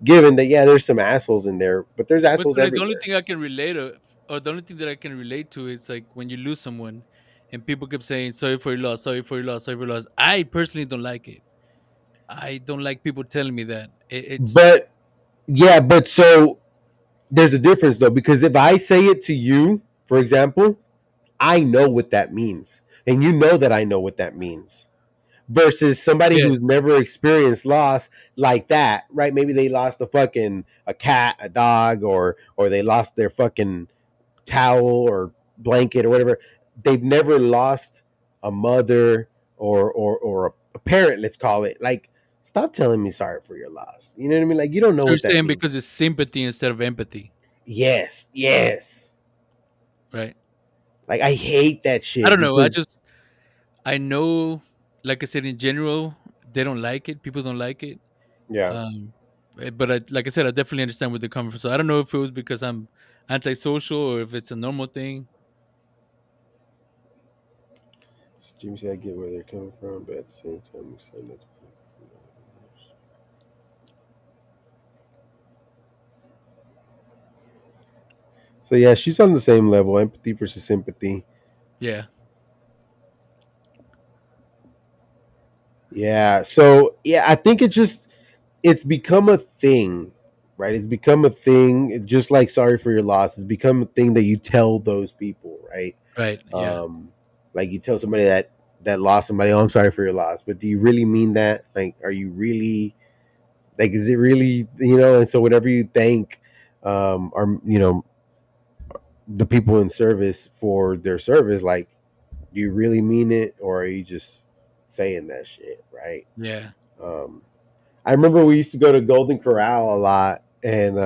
Given that, yeah, there's some assholes in there, but there's But assholes so like the only everywhere. thing I can relate to, or the only thing that I can relate to is like when you lose someone, and people keep saying sorry for your loss, sorry for your loss, sorry for your loss. I personally don't like it. I don't like people telling me that. It's But yeah, but so there's a difference though, because if I say it to you, for example, I know what that means, and you know that I know what that means, versus somebody yes. who's never experienced loss like that, right? Maybe they lost a cat, a dog, or they lost their fucking towel or blanket or whatever. They've never lost a mother or a parent, let's call it. Like, stop telling me sorry for your loss. You know what I mean? Like, you don't know So you're what that saying because it's means. sympathy instead of empathy, Yes, yes. right? Like I hate that I shit don't know. because I know, like I said, in general, they don't like it. People don't like it. yeah. Um, but like I said, I definitely understand where they're coming from. So I don't know if it was because I'm antisocial or if it's a normal thing. So Jimmy said I get where they're coming from, but at the same time, we said that. So yeah, she's on the same level, empathy versus sympathy. Yeah, Yeah. So yeah, I think it's become a thing, right? It's become a thing, just like sorry for your loss. It's become a thing that you tell those people, right? right. Yeah, Um, like you tell somebody that lost somebody, oh, I'm sorry for your loss, but do you really mean that? Like, are you really like? Is it really And so whenever you thank, or the people in service for their service, like, do you really mean it, or are you just saying that shit, right? yeah. Um, I remember we used to go to Golden Corral a lot, and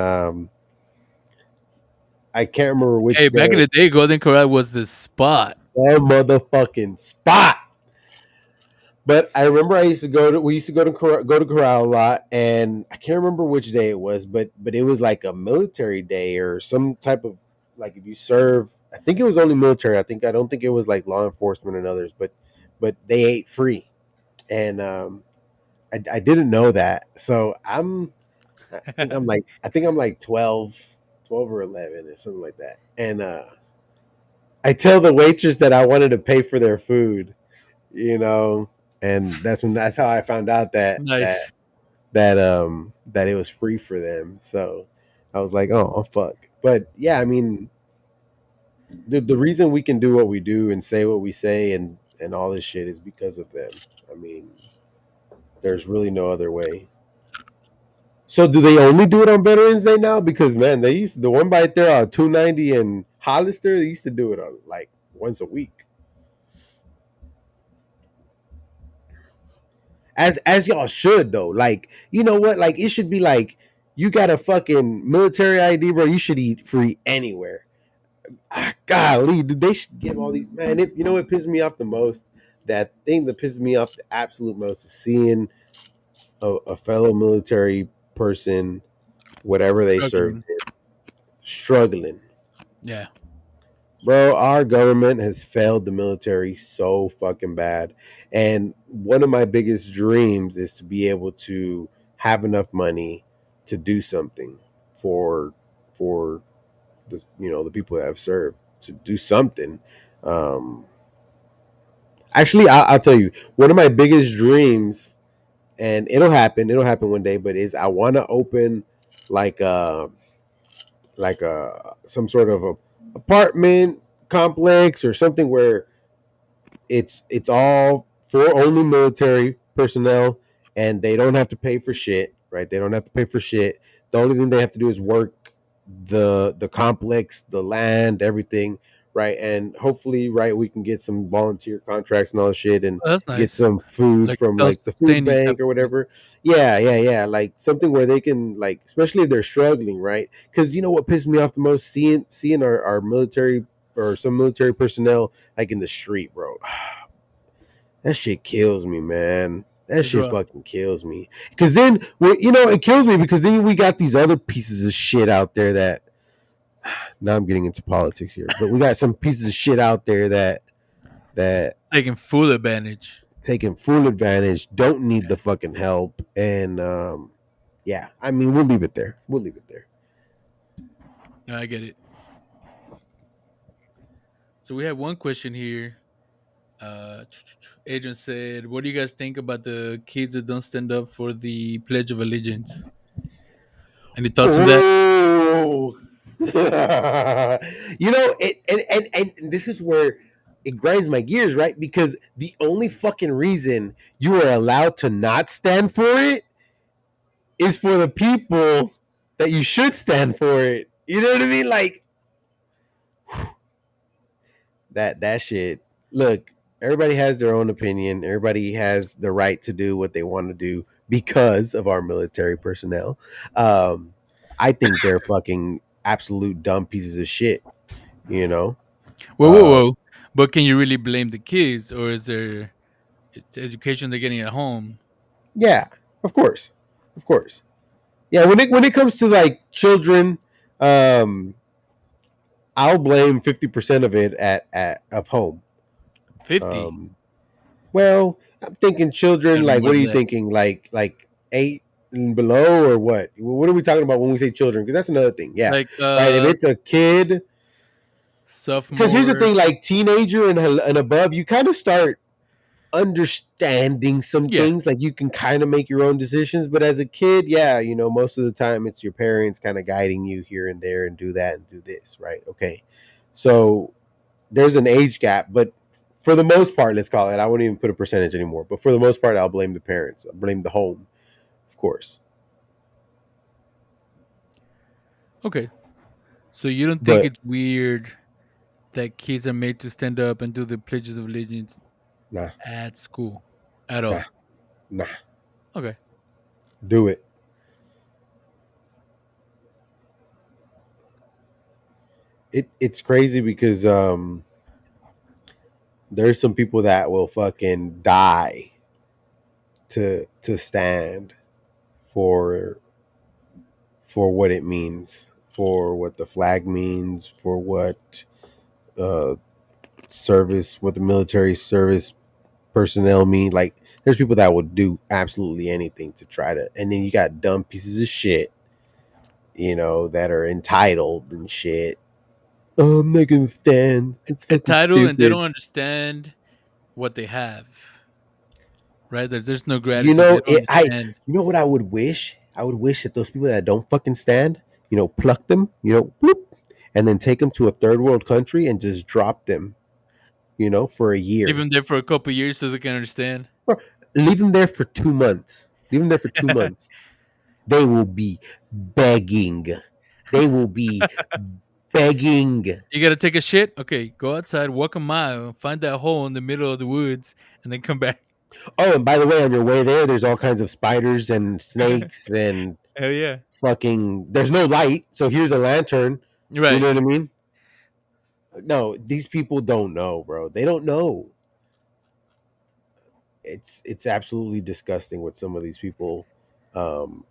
I can't remember Hey, which back in day. the day, Golden Corral was the spot. That motherfucking spot. But I remember we used to go to Corral a lot, and I can't remember which day it was, but it was like a military day or some type of, like, if you serve. I think it was only military. I don't think it was like law enforcement and others, but they ate free, and I didn't know that. So I think I'm like 12 or 11 or something like that. And I tell the waitress that I wanted to pay for their food, you know, and that's how I found out that Nice. that it was free for them. So I was like, oh fuck. But yeah, I mean, the reason we can do what we do and say what we say and all this shit is because of them. I mean, there's really no other way. So do they only do it on Veterans Day now? Because man, they used the one right there on 290 and Hollister. They used to do it on like once a week. As y'all should though. Like, you know what? Like, it should be like, you got a fucking military ID, bro. You should eat free anywhere. Golly, dude, they should give all these, man. You know what pisses me off the most? That thing that pisses me off the absolute most is seeing a fellow military person, whatever they served Struggling. in, struggling. Yeah, Bro, our government has failed the military so fucking bad. And one of my biggest dreams is to be able to have enough money to do something for for the people that have served to do something. Um, Actually, I'll tell you one of my biggest dreams, and it'll happen. It'll happen one day. But is I want to open like a some sort of a apartment complex or something where it's all for only military personnel, and they don't have to pay for shit. Right? They don't have to pay for shit. The only thing they have to do is work the complex, the land, everything. Right? And hopefully, right, we can get some volunteer contracts and all that shit, and Oh, that's get nice. some food Like from like the food self-sustaining type bank or of thing. whatever. Yeah, yeah, yeah. Like something where they can, like, especially if they're struggling, right? Because you know what pissed me off the most, seeing our military or some military personnel like in the street, bro. That shit kills me, man. That It's shit rough. fucking kills me. Because then, it kills me because then we got these other pieces of shit out there that. Now I'm getting into politics here, but we got some pieces of shit out there that Taking full advantage. taking full advantage, don't need Yeah. the fucking help, and yeah. I mean, we'll leave it there. We'll leave it there. No, I get it. So we have one question here. Uh, Adrian said, "What do you guys think about the kids that don't stand up for the Pledge of Allegiance? Any thoughts on that?" Oh, and this is where it grinds my gears, right? Because the only fucking reason you are allowed to not stand for it is for the people that you should stand for it. You know what I mean? Like that shit. Look, everybody has their own opinion. Everybody has the right to do what they want to do because of our military personnel. Um, I think they're fucking absolute dumb pieces of shit. You know. Whoa, whoa, Uh, whoa! But can you really blame the kids, or is there it's education they're getting at home? yeah, of course, of course. Yeah, when it comes to like children, um, I'll blame 50% of it at of home. 50. Um, Well, I'm thinking children. Gotta be Like, more what are than you that. thinking? Like 8 and below, or what? What are we talking about when we say children? Because that's another thing. Yeah, Like right. If it's a kid, because here's the sophomore. thing: like teenager and above, you kind of start understanding some Yeah. things. Like you can kind of make your own decisions. But as a kid, yeah, most of the time it's your parents kind of guiding you here and there and do that and do this. Right? Okay, so there's an age gap, but for the most part, let's call it. I wouldn't even put a percentage anymore. But for the most part, I'll blame the parents. I'll blame the home, of course. Okay. So you don't think But it's weird that kids are made to stand up and do the pledges of allegiance nah, at school at nah, all? nah. Okay. Do it. It's crazy because there's some people that will fucking die to stand for what it means, for what the flag means, for what uh what the military service personnel mean. Like, there's people that would do absolutely anything to try to, and then you got dumb pieces of shit, that are entitled and shit. Oh, I'm not gonna stand. It's fucking Entitled and they stupid. don't understand what they have. Right? There's no You gratitude. They know don't it. understand. You know what I would wish? I would wish that those people that don't fucking stand, pluck them, bloop, and then take them to a third world country and just drop them, for a Leave year. them there for a couple years so they can understand. Or leave them there for 2 months. Leave them there for 2 months. They will be begging. They will be begging. You gotta take a shit. Okay, go outside, walk a mile, find that hole in the middle of the woods, and then come back. Oh, and by the way, on your way there, there's all kinds of spiders and snakes and Hell yeah! fucking. There's no light, so here's a lantern. You Right. know what I mean? No, these people don't know, bro. They don't know. It's absolutely disgusting what some of these people um,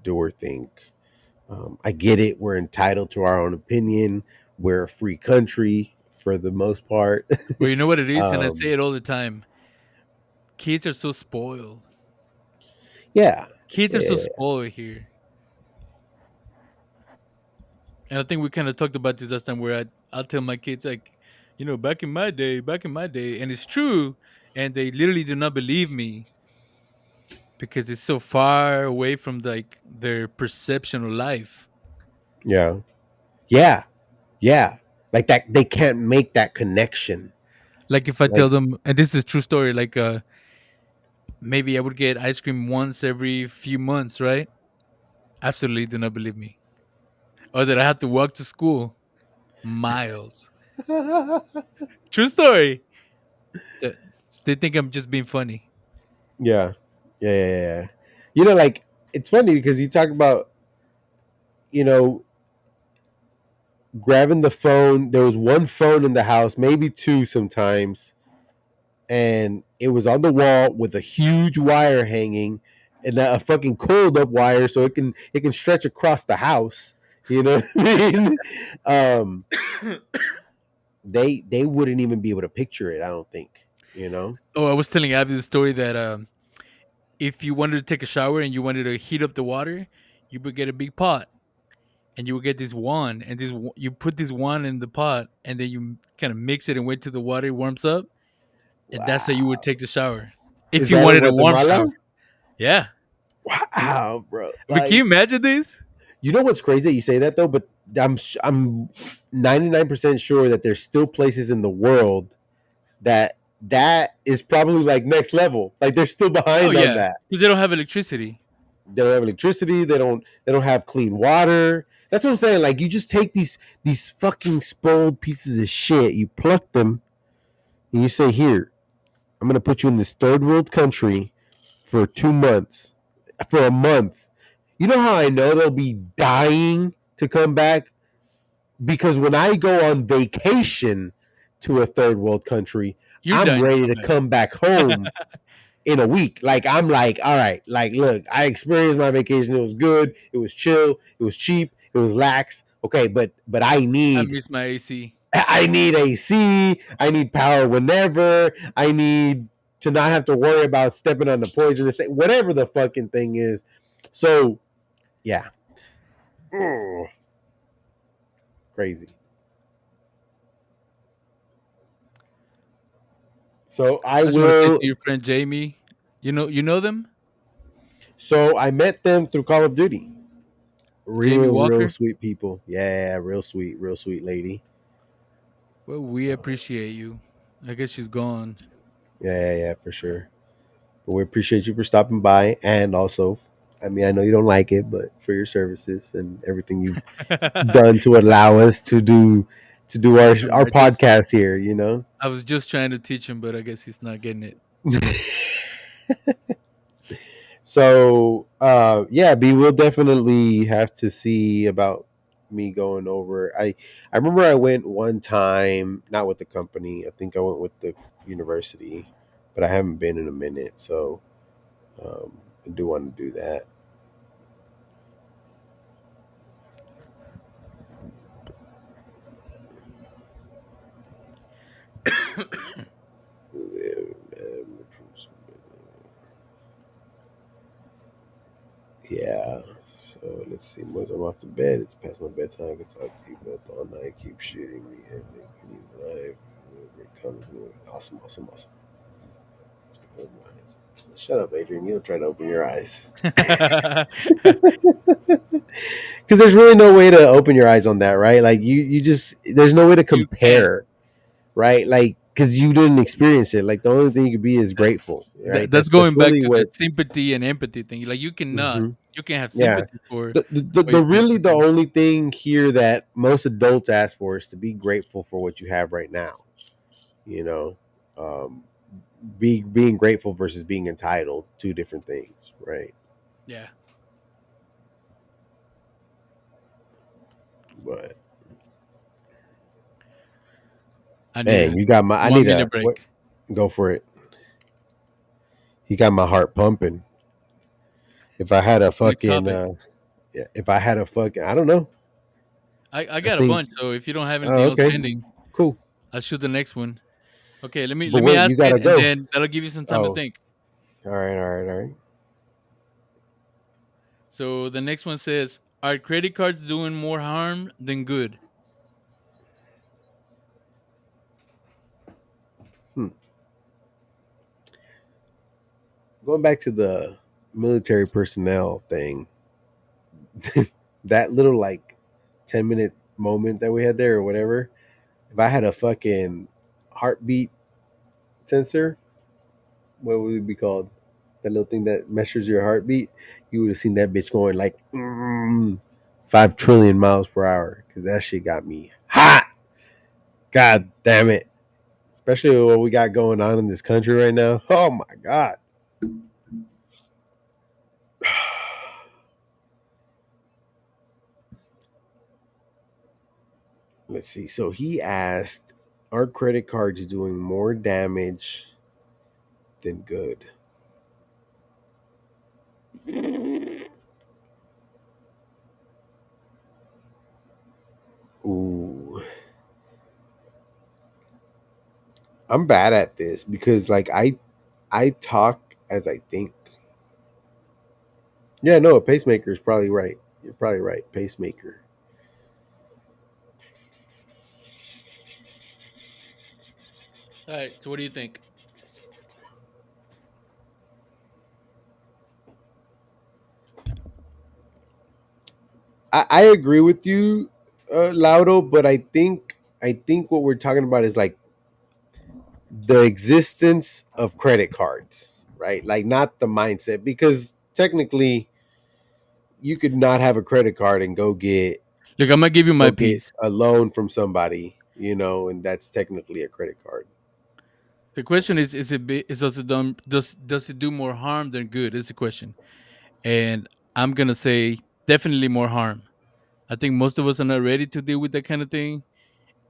do or think. I get it. We're entitled to our own opinion. We're a free country for the most part. But you know what it is, and I say um, it all the time. Kids are so spoiled. yeah, Kids are so yeah, spoiled here. And I think we kind of talked about this last time, where I'll tell my kids like, back in my day, and it's true, and they literally do not believe me because it's so far away from like their perception of life. Yeah. Yeah. Yeah. Like that they can't make that connection. Like if I tell Like them, and this is a true story, like maybe I would get ice cream once every few months, right? Absolutely do not believe me. Or that I have to walk to school miles. True story. That- They think I'm just being funny. yeah. Yeah. You know, like it's funny because you talk about, you know, grabbing the phone. There was one phone in the house, maybe two sometimes, and it was on the wall with a huge wire hanging and a fucking coiled up wire so it can stretch across the house. You know what I mean? Um, they wouldn't even be able to picture it. I don't think. You know. Oh, I was telling Abby the story that if you wanted to take a shower and you wanted to heat up the water, you would get a big pot and you would get this wand, and you put this wand in the pot, and then you kind of mix it and wait till the water warms up, and that's how you would Wow. take the shower. Is If you that in wanted a warm Guatemala? shower, yeah. Wow, bro. But can you Like, imagine this? you know what's crazy that you say that though, but I'm 99% sure that there's still places in the world that is probably like next level. Like they're still Oh behind on yeah, that. because they don't have electricity. They don't have electricity. They don't have clean water. That's what I'm saying. Like you just take these fucking spoiled pieces of shit, you pluck them, and you say, "Here, I'm gonna put you in this third world country for 2 months, for a month." You know how I know they'll be dying to come back? Because when I go on vacation to a third world country, You're I'm dying to ready come to back. come back home in a week. Like I'm like, all right, like look, I experienced my vacation. It was good. It was chill. It was cheap. It was lax. Okay, but I I need miss my AC. I need AC. I need power whenever. I need to not have to worry about stepping on the poisonous thing, whatever the fucking thing is. So yeah, crazy. So I I just want to say to will. your friend Jamie, you know them, So I met them through Call of Duty. Jamie Real Walker. sweet people. Yeah, real sweet lady. Well, we Uh, appreciate you. I guess she's gone. yeah, for sure. But we appreciate you for stopping by, and also, I mean, I know you don't like it, but for your services and everything you've done to allow us to do our I just podcast here. You know. I was just trying to teach him, but I guess he's not getting it. So yeah, B, we'll definitely have to see about me going over. I remember I went one time, not with the company. I think I went with the university, but I haven't been in a minute. So I do want to do that. Yeah. So let's see. Once I'm off to bed, it's past my bedtime. I can talk to you both all night. Keep shooting me and making you live. Awesome, awesome, awesome. Shut up, Adrian. You don't try to open your eyes. Because there's really no way to open your eyes on that, right? Like you just there's no way to You can't. compare, right? Like because you didn't experience it. Like the only thing you could be is grateful, right? That's That's going back really to the what. sympathy and empathy thing. Like Hmm. you can have Yeah. sympathy for The what you're going really the through. only thing here that most adults ask for is to be grateful for what you have right now. You know, um, being grateful versus being entitled, two different things, right? Yeah, But I need man, a you got my. I one need minute a what? break. Go for it. You got my heart pumping. If I had a Next fucking, topic. yeah, if I had a fucking, I don't know. I I got a think. bunch, so if you don't have Oh, anything else okay, pending, cool. I'll shoot the next one. Okay, let me But let me wait, ask you it, gotta and go. then that'll give you some time to Oh, think. all right. So the next one says, Are credit cards doing more harm than good? Hmm. Going back to the military personnel thing, that little like 10-minute moment that we had there or whatever. If I had a fucking heartbeat sensor, what would it be called? That little thing that measures your heartbeat. You would have seen that bitch going like 5 trillion miles per hour because that shit got me hot. God damn it. Especially what we got going on in this country right now. Oh my God. Let's see. So he asked, are credit cards doing more damage than good? Ooh. I'm bad at this because like I talk as I think. Yeah, no, a pacemaker is probably right. You're probably right. Pacemaker. All right. So what do you think? I agree with you, Laudo, but I think what we're talking about is like the existence of credit cards, right? Like not the mindset, because technically you could not have a credit card and Look, I'm gonna give you my go get piece. a loan from somebody, and that's technically a credit card. The question is it is also done does it do more harm than good? Is the question, and I'm gonna say definitely more harm. I think most of us are not ready to deal with that kind of thing,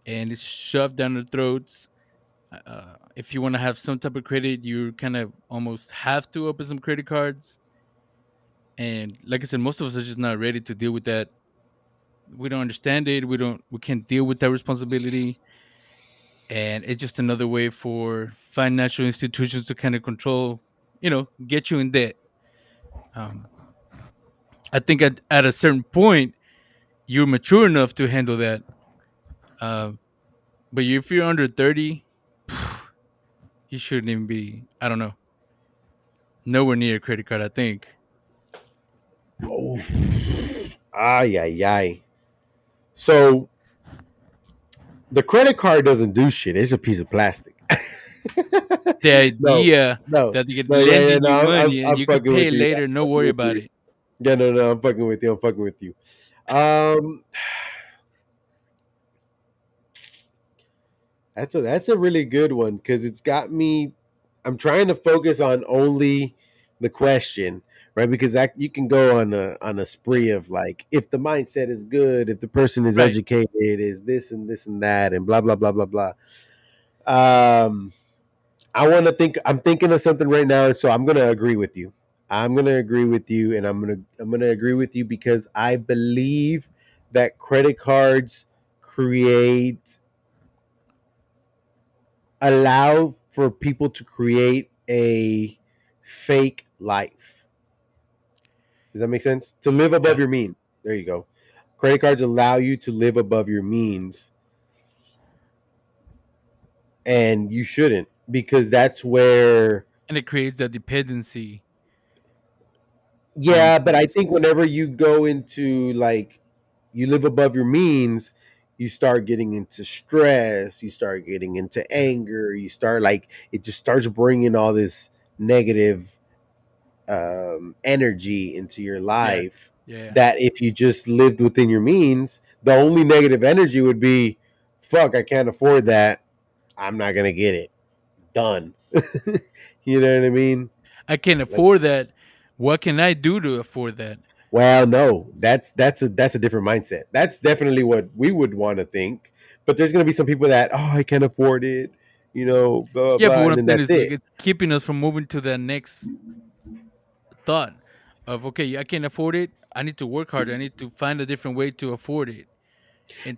and it's shoved down our throats. If you want to have some type of credit, you kind of almost have to open some credit cards. And like I said, most of us are just not ready to deal with that. We don't understand it. We can't deal with that responsibility, and it's just another way for financial institutions to kind of control, get you in debt. Um, I think at a certain point, you're mature enough to handle that. Uh, but if you're under 30, you shouldn't even be. I don't know, nowhere near a credit card. I think. Oh, ay, ay, ay. So the credit card doesn't do shit. It's a piece of plastic. The No, idea no, that they get no. Yeah, yeah. lending you No, money and I'm you could fucking pay with it you. later, I'm no fucking worry with about you. it. Yeah, no, no. I'm fucking with you. I'm fucking with you. Um, that's a really good one because it's got me. I'm trying to focus on only the question, right? Because that you can go on a spree of like, if the mindset is good, if the person is Right. educated, is this and this and that, and blah blah blah blah blah. Um, I want to think. I'm thinking of something right now, so I'm gonna agree with you. I'm gonna agree with you, and I'm gonna agree with you because I believe that credit cards create allow for people to create a fake life. Does that make sense? To live above Yeah. your means. There you go. Credit cards allow you to live above your means, and you shouldn't because that's where. And it creates that dependency on Yeah, but I think things. whenever you go into like you live above your means, you start getting into stress, you start getting into Yeah. anger, you start like it just starts bringing all this negative energy into your Yeah. life. Yeah. That if you just lived within your means, the only negative energy would be, "Fuck, I can't afford that. I'm not gonna get it done." You know what I mean? I can Like, afford that. What can I do to afford that? well, no, that's a different mindset. That's definitely what we would want to think. But there's gonna be some people that, oh, I can't afford it, blah blah Yeah, but blah, what and I'm then saying that's is like it. it's keeping us from moving to the next thought of okay, I can't afford it. I need to work harder. I need to find a different way to afford it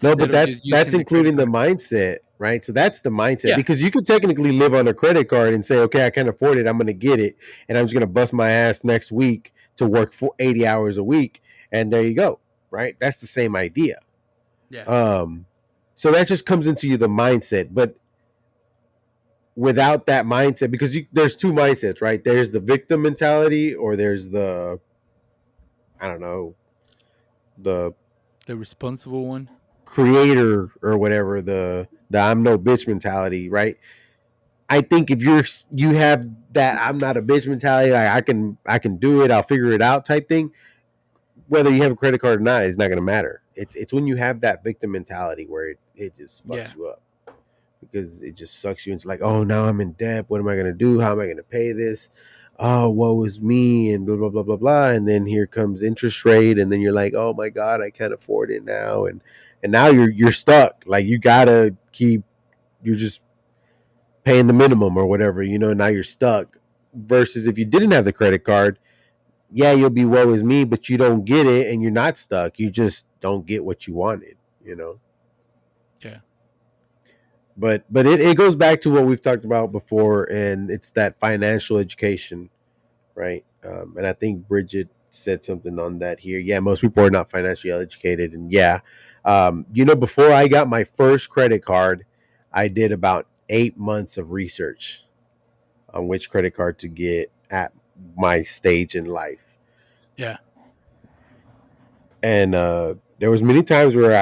No, instead but of that's just that's using the credit including the card. mindset, right? So that's the mindset Yeah. because you could technically live on a credit card and say, okay, I can't afford it, I'm going to get it, and I'm just going to bust my ass next week to work for 80 hours a week, and there you go. right? That's the same idea. Yeah. Um, so that just comes into you the mindset, but without that mindset, because there's two mindsets, right? There's the victim mentality, or there's the, I don't know, the The responsible one. creator or whatever, the I'm no bitch mentality, right? I think if you have that I'm not a bitch mentality, like I can do it, I'll figure it out type thing. Whether you have a credit card or not, it's not going to matter. It's when you have that victim mentality where it just Yeah. fucks you up, because it just sucks you into like, oh, now I'm in debt. What am I going to do? How am I going to pay this? Oh, woe is me, and blah blah blah blah blah. And then here comes interest rate, and then you're like, oh my god, I can't afford it now, and now you're stuck. Like you gotta keep. You're just paying the minimum or whatever. Now you're stuck. Versus if you didn't have the credit card, yeah, you'll be woe is me, but you don't get it, and you're not stuck. You just don't get what you wanted. You know. Yeah. But it goes back to what we've talked about before, and it's that financial education, right? And I think Bridget said something on that here. Yeah, most people are not financially educated, and yeah, before I got my first credit card, I did about 8 months of research on which credit card to get at my stage in life. Yeah. And there was many times where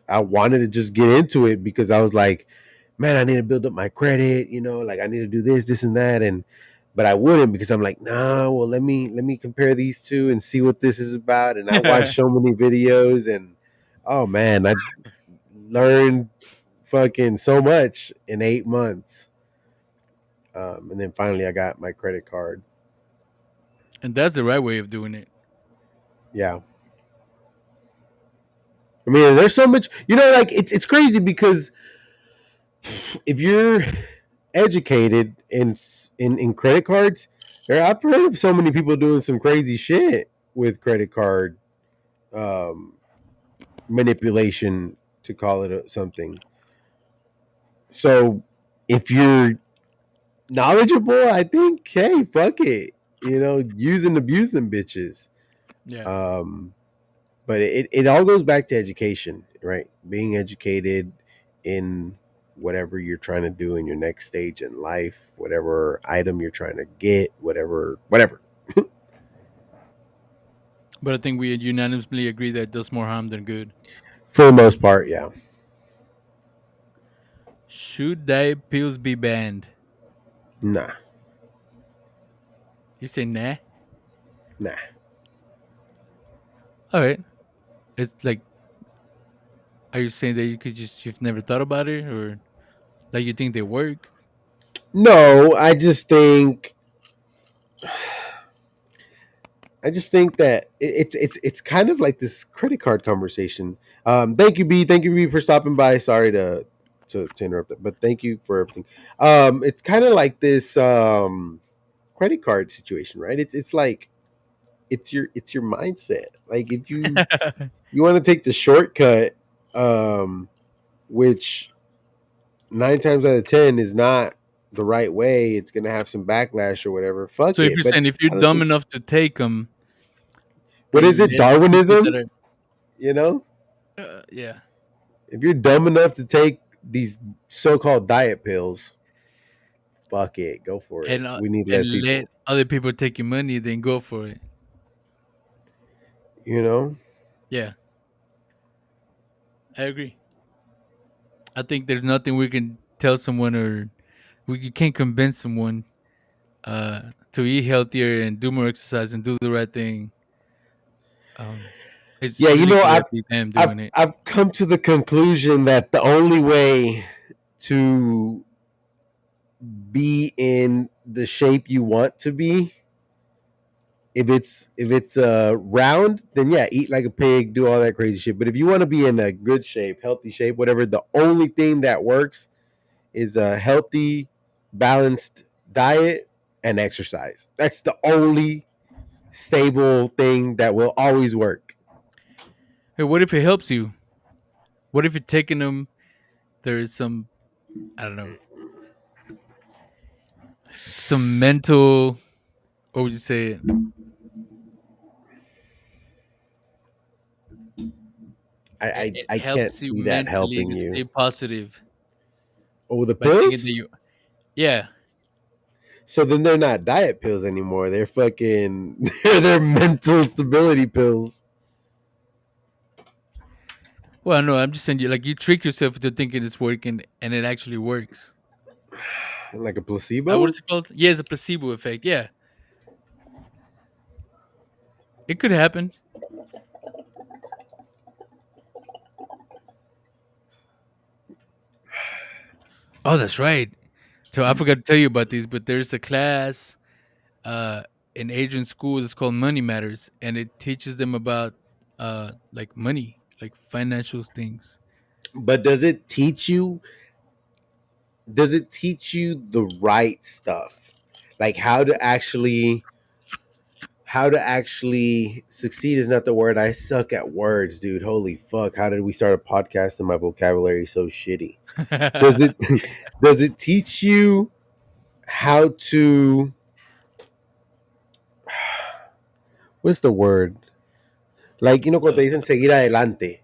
I wanted to just get into it, because I was like, man, I need to build up my credit, like I need to do this and that. And but I wouldn't, because I'm like, nah, well, let me compare these two and see what this is about. And I watched so many videos, and oh man, I learned fucking so much in 8 months. And then finally I got my credit card. And that's the right way of doing it. Yeah. I mean, there's so much, like it's crazy, because if you're educated in credit cards, I've heard of so many people doing some crazy shit with credit card um, manipulation, to call it something. So if you're knowledgeable, I think, hey, fuck it, use and abuse them bitches. Yeah. Um, but it all goes back to education, right? Being educated in whatever you're trying to do in your next stage in life, whatever item you're trying to get, whatever. But I think we unanimously agree that it does more harm than good. For the most part, yeah. Should diet pills be banned? Nah, You say nah. nah. All right. It's like, are you saying that you've never thought about it, or like you think they work? No, I just think that it's kind of like this credit card conversation. Thank you B for stopping by. Sorry to interrupt it, but thank you for everything. It's kind of like this credit card situation, right? It's like it's your mindset. Like if you want to take the shortcut, um, which 9 times out of 10 is not the right way. It's gonna have some backlash or whatever. Fuck So if it. you're But saying if you're I don't dumb think, enough to take them, what is then it? let the people that Darwinism? are, You know, yeah, if you're dumb enough to take these so-called diet pills, fuck it, go for it. We need less and let people. other people take your money, then go for it. You know, Yeah, I agree. I think there's nothing we can tell someone, or we can't convince someone to eat healthier and do more exercise and do the right thing. Um, it's yeah. really gonna be them I've doing it. I've come to the conclusion that the only way to be in the shape you want to be, if it's round, then yeah, eat like a pig, do all that crazy shit. But if you want to be in a good shape, healthy shape, whatever, the only thing that works is a healthy, balanced diet and exercise. That's the only stable thing that will always work. Hey, what if it helps you? What if you're taking them? There is some, I don't know, some mental. What would you say? It I can't helps you see that mentally helping to you. stay positive Oh, the by thinking that pills? you. Yeah. So then they're not diet pills anymore. They're fucking they're mental stability pills. Well, no, I'm just saying you like you trick yourself into thinking it's working, and it actually works. Like a What placebo? is it called? Yeah, it's a placebo effect. Yeah, it could happen. Oh, that's right. So I forgot to tell you about these, but there's a class uh in Asian school that's called Money Matters, and it teaches them about like money, like financial things. But does it teach you the right stuff? Like how to actually succeed is not the word. I suck at words, dude. Holy fuck. How did we start a podcast and my vocabulary is so shitty? Does it does it teach you how to what's the word? Like, cuando te uh, dicen seguir adelante,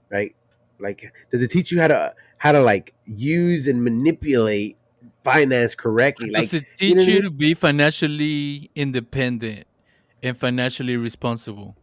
right? Like, does it teach you how to like use and manipulate finance correctly? does Like, it you know teach what I you mean? to be financially independent and financially responsible?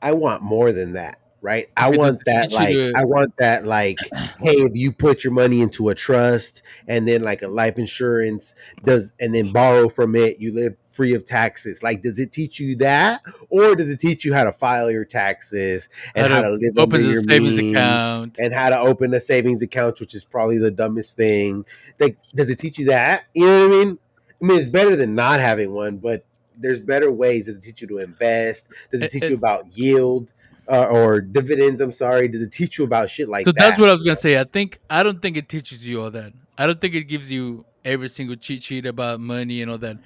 I want more than that, right? Okay, does it teach you to? I want that like, hey, if you put your money into a trust and then like a life insurance does and then borrow from it, you live free of taxes. Like, does it teach you that? Or does it teach you how to file your taxes and How how to to live under open a your savings means account? and how to open a savings account, which is probably the dumbest thing? Like, does it teach you that? You know what I mean? I mean, it's better than not having one, but there's better ways. Does it teach you to invest? Does it teach you It about yield or dividends? I'm sorry. Does it teach you about shit So like that's that? what I was gonna say. I don't think it teaches you all that. I don't think it gives you every single cheat sheet about money and all that.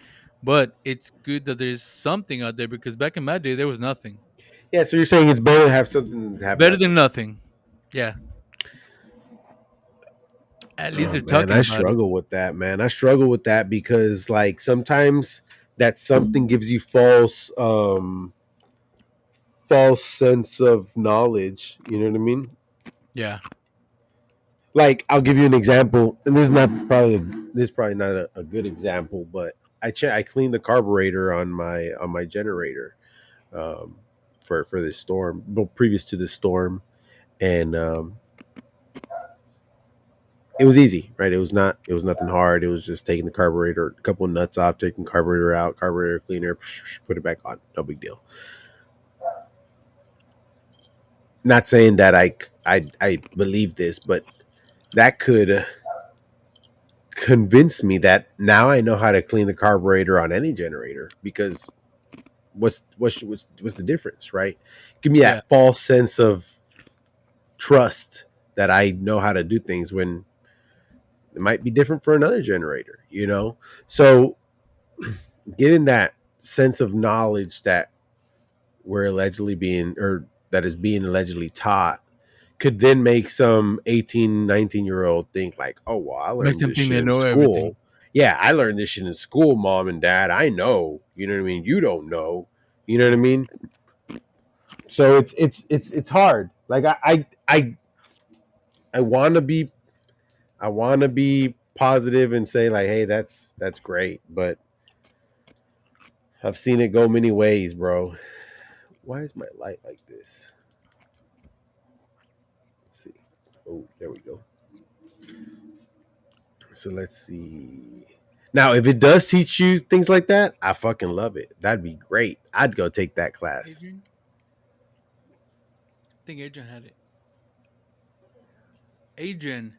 But it's good that there's something out there because back in my day there was nothing. Yeah. So you're saying it's better to have something than to have Better than nothing. nothing. Yeah. At least Oh they're man, talking I about it. struggle with that, man. I struggle with that because like sometimes that something gives you false sense of knowledge. You know what I mean? Yeah. Like I'll give you an example, and this is probably not a good example, but I cleaned the carburetor on my generator um, for this storm, well, previous to this storm, and it was easy, right? It was nothing hard. It was just taking the carburetor, a couple of nuts off, taking carburetor out, carburetor cleaner, put it back on, no big deal. Not saying that I believe this, but that could convince me that now I know how to clean the carburetor on any generator because what's the difference, right? Give me Yeah. that false sense of trust that I know how to do things when it might be different for another generator, you know? So getting that sense of knowledge that we're allegedly being or that is being allegedly taught could then make some 18, 19-year old think like, oh well, I Makes learned them this think shit they in know everything. school. Yeah, I learned this shit in school, mom and dad. I know. You know what I mean? You don't know. You know what I mean? So it's hard. Like I wanna be I wanna be positive and say like, hey, that's great, but I've seen it go many ways, bro. Why is my light like this? Let's see. Oh, there we go. So let's see. Now, if it does teach you things like that, I fucking love it. That'd be great. I'd go take that class. Adrian? I think Adrian had it. Adrian.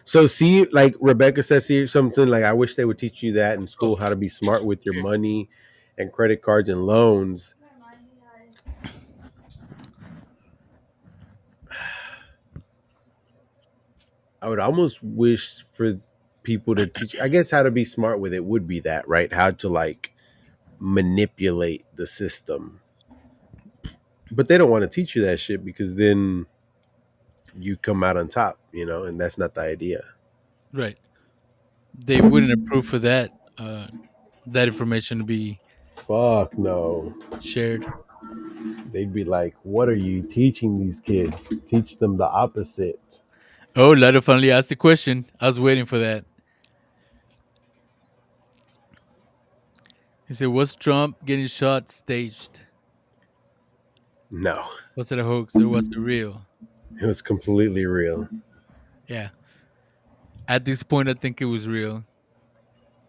So see, like Rebecca says here, something like I wish they would teach you that in Oh, school, how to be smart with your here. money and credit cards and loans. I would almost wish for people to teach. I guess how to be smart with it would be that, right? How to like manipulate the system. But they don't want to teach you that shit because then you come out on top, and that's not the idea. Right. They wouldn't approve for that that information to be. Fuck no. Shared. They'd be like, "What are you teaching these kids? Teach them the opposite." Oh, Lado finally asked the question. I was waiting for that. He said, "Was Trump getting shot staged? No, Was it a hoax or was it real?" it was completely real. Yeah. At this point, I think it was real.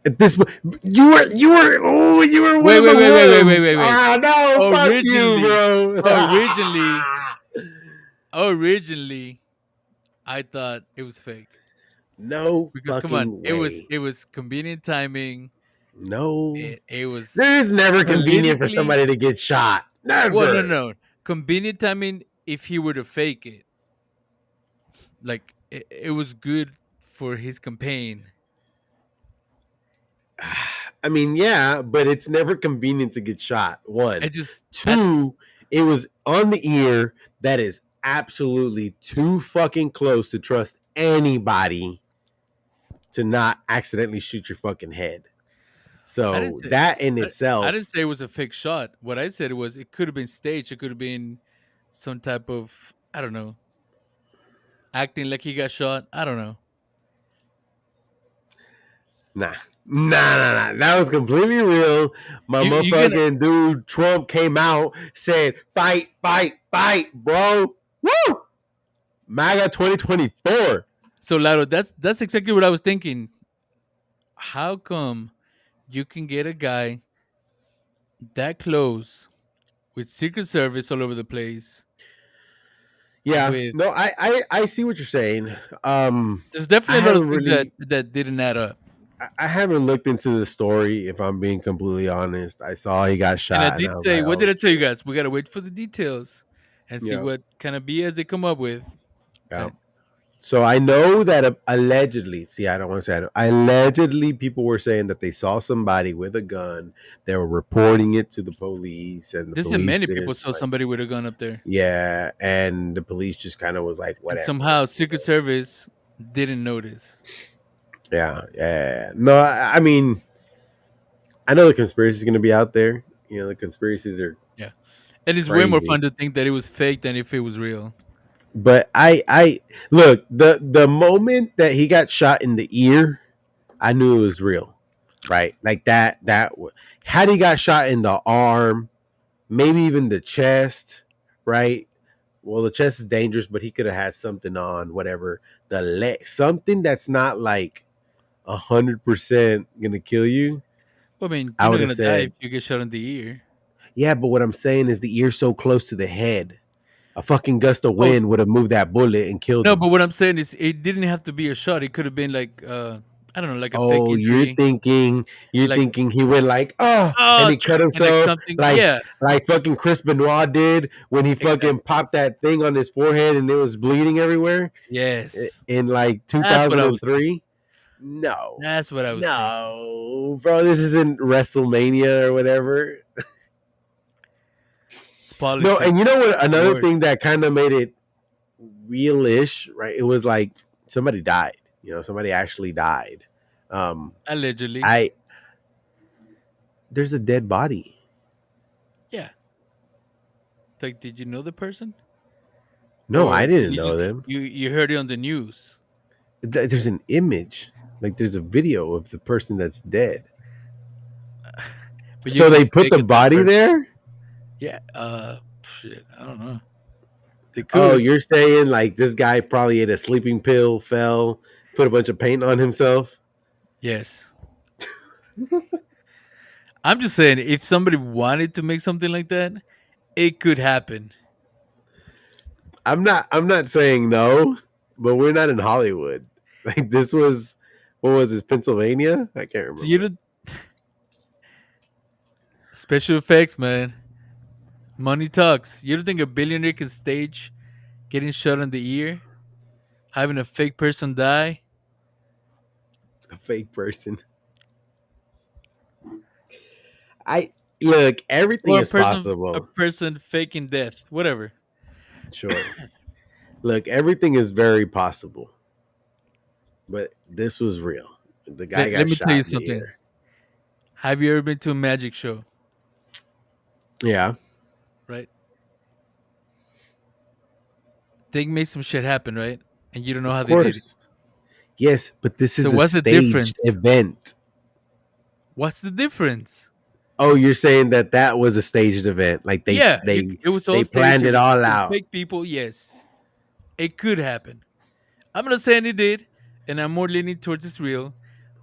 At this, you were one Wait, of wait, the wait, wait, wait, wait, ones. wait, wait. Ah, no, fuck you, Originally, bro. originally, originally, I thought it was fake No because come on, fucking it was way. it was convenient timing. No, It was it is never convenient for politically somebody to get shot. well, no, Never. no, convenient timing. If he were to fake it, like it was good for his campaign. I mean, yeah, but it's never convenient to get shot. I One, just, I two, it was on the ear. That is absolutely too fucking close to trust anybody to not accidentally shoot your fucking head. I didn't So say that in I, I didn't itself, say it was a fake shot. What I said was it could have been staged. It could have been some type of, I don't know, acting like he got shot. I don't know. nah. Nah. That was completely real. My You gonna motherfucking dude Trump came out, said, fight, fight, fight, bro. Woo! MAGA 2024. so Lado? That's exactly what I was thinking. How come you can get a guy that close with Secret Service all over the place? Yeah, With no, I see what you're saying. there's I definitely a lot of haven't things that really didn't add up. I haven't looked into the story. If I'm being completely honest, I saw he got And I shot, and did I was say, like, what oh did I tell you shit. guys? We gotta wait for the details and see Yeah, what kind of BS they come up with. yeah. But So I know that allegedly, see, I don't want to say allegedly, people were saying that they saw somebody with a gun. They were reporting it to the police, and the there's been police many didn't people saw like. somebody with a gun up there, Yeah, and the police just kind of was like, and whatever. somehow Secret Service didn't notice. Yeah. No, I mean, I know the conspiracy is going to be out there. You know, the conspiracies are Yeah, and it's way more crazy. fun to think that it was fake than if it was real. But I look, the moment that he got shot in the ear, I knew it was real, right? Like had he got shot in the arm, maybe even the chest, right? Well, the chest is dangerous, but he could have had something on, whatever. The leg, something that's not like 100% gonna kill you. Well, I mean, I you're not would have gonna die if said, you get shot in the ear. yeah, but what I'm saying is the ear's so close to the head. A fucking gust of Oh wind would have moved that bullet and killed no, him. but what I'm saying is, it didn't have to be a shot. It could have been like, I don't know, like a fake Oh, injury, you're like thinking he went like, oh, and oh, he cut and like himself something. Yeah, like fucking Chris Benoit did when he fucking exactly. popped that thing on his forehead and it was bleeding everywhere Yes, in like that's what I was thinking. 2003. No, That's what I was thinking. no, bro, this isn't WrestleMania or whatever. It's No, politics. and you know what? It's Another war, thing that kind of made it realish, right? It was like somebody died. You know, somebody actually died. Um, allegedly. I there's a dead body. Yeah. It's like, did you know the person, No, or I didn't you know just them. you heard it on the news? There's an image, like there's a video of the person that's dead. But you So can they put fake the it that body person. there. Yeah. Shit. I don't know. They Oh, could. you're saying like this guy probably ate a sleeping pill, fell, put a bunch of paint on himself. Yes. I'm just saying, if somebody wanted to make something like that, it could happen. I'm not saying no, but we're not in Hollywood. Like this was what was this, Pennsylvania? I can't So you remember. don't special effects, man. Money talks. You don't think a billionaire can stage getting shot in the ear, having a fake person die, A fake person. I look, everything or is a possible. person faking death, whatever. Sure. Look, everything is very possible. But this was real. The guy Let got me tell you shot in the something. ear. Have you ever been to a magic show? Yeah, right? They make some shit happen, right? And you don't know of how they did it. course. Yes, but this So is a what's the staged difference? event. What's the difference? Oh, you're saying that that was a staged event? Like they Yeah, they it was all they staged. planned It it was all some out. fake people. Yes, it could happen. I'm not saying it did, and I'm more leaning towards it's real.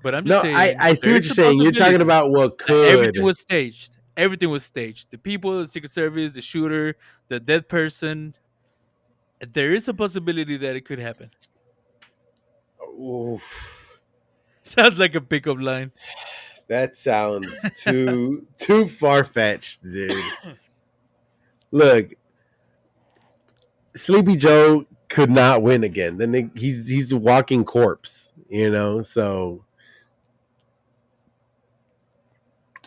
But I'm just No, saying I see there what is you're a saying. You're talking possibility about what that everything could. was staged. Everything was staged. The people, the Secret Service, the shooter, the dead person. There is a possibility that it could happen. Oof, Sounds like a pickup line. that sounds too far fetched, dude. Look, Sleepy Joe could not win again. He's a walking corpse, you know. So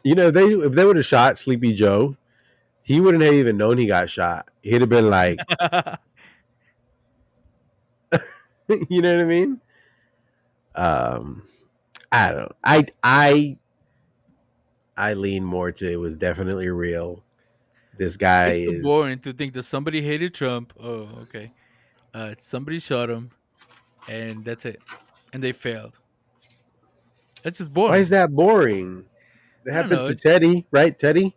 if they would have shot Sleepy Joe, he wouldn't have even known he got shot. He'd have been like, you know what I mean? Um, I don't. I lean more to it was definitely real. This guy It's too is boring to think that somebody hated Trump. Oh, okay. Somebody shot him, and that's it. And they failed. That's just why is boring. that boring? That I don't happened know. to It's Teddy, right? Teddy,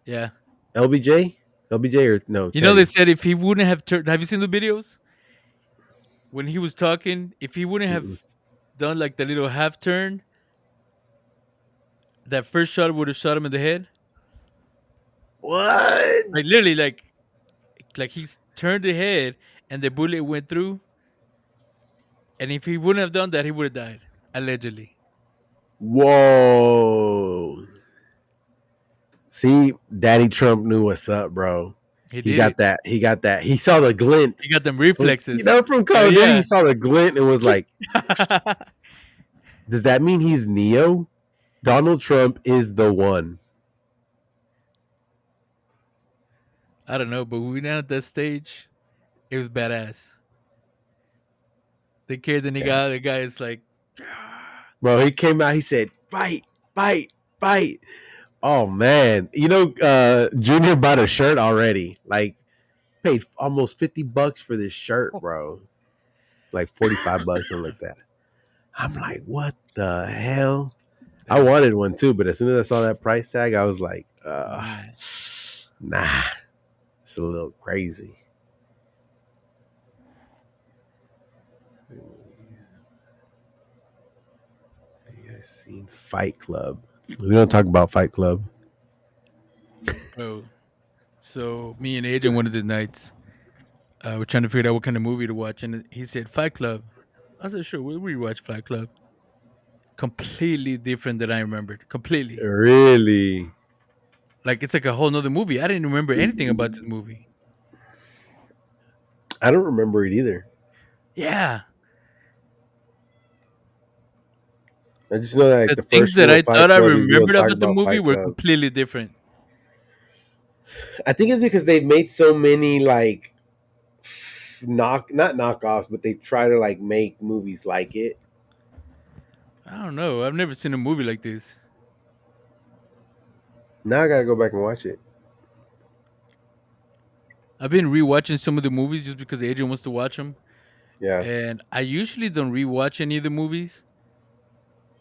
yeah. LBJ, LBJ, or no You know, they Teddy? said if he wouldn't have turned, have you seen the videos when he was talking? If he wouldn't have Mm-mm. done like the little half turn, that first shot would have shot him in the head. What? Like literally, like he's turned the head and the bullet went through. And if he wouldn't have done that, he would have died allegedly. Whoa! See, Daddy Trump knew what's up, bro. He He did got it. that. He got that. He saw the glint. He got them You reflexes. know, from Hell Call of Duty, he yeah. saw the glint and was like, I "Does that mean he's Neo? Donald Trump is the one." don't know, but when we down at that stage, it was badass. They carried the nigga Yeah, out. The guy is like, bro. He came out. He said, "Fight, fight, fight." Oh man, Junior bought a shirt already. Like paid almost $50 for this shirt, bro. Like $45, something like that. I'm like, what the hell? I damn, wanted one too, but as soon as I saw that price tag, I was like, nah. nah, it's a little crazy. Have you guys seen Fight Club? We don't talk about Fight Club. Bro. So me and Adrian one of the nights, we're trying to figure out what kind of movie to watch, and he said Fight Club. I said, sure, we'll rewatch Fight Club. Completely different than I remembered. Completely. Really? Like it's like a whole nother movie. I didn't remember anything about this movie. I don't remember it either. Yeah. I just know that like The the things first that rule of I Fight thought I Club is you don't remembered talk about the about movie Fight were Club. completely different. I think it's because they've made so many like not knockoffs, but they try to like make movies like it. I don't know. I've never seen a movie like this. Now I gotta go back and watch it. I've been rewatching some of the movies just because Adrian wants to watch them, Yeah. and I usually don't rewatch any of the movies.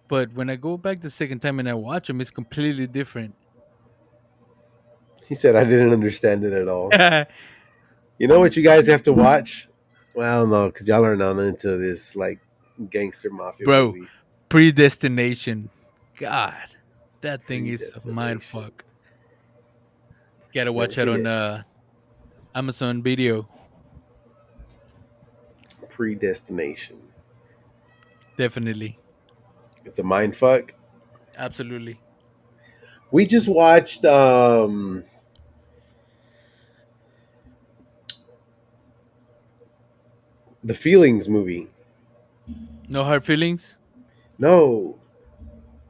But when I go back the second time and I watch them, it's completely different. He said I didn't understand it at all. You know what you guys have to watch? Well, I don't know, because y'all are not into this like gangster mafia Bro, movies. Predestination. God, that thing is a mind Predestination. fuck. Gotta Never watch that seen on it. Amazon Video. Predestination. Definitely. It's a mind fuck. Absolutely. We just watched the Feelings movie. No hard feelings? No,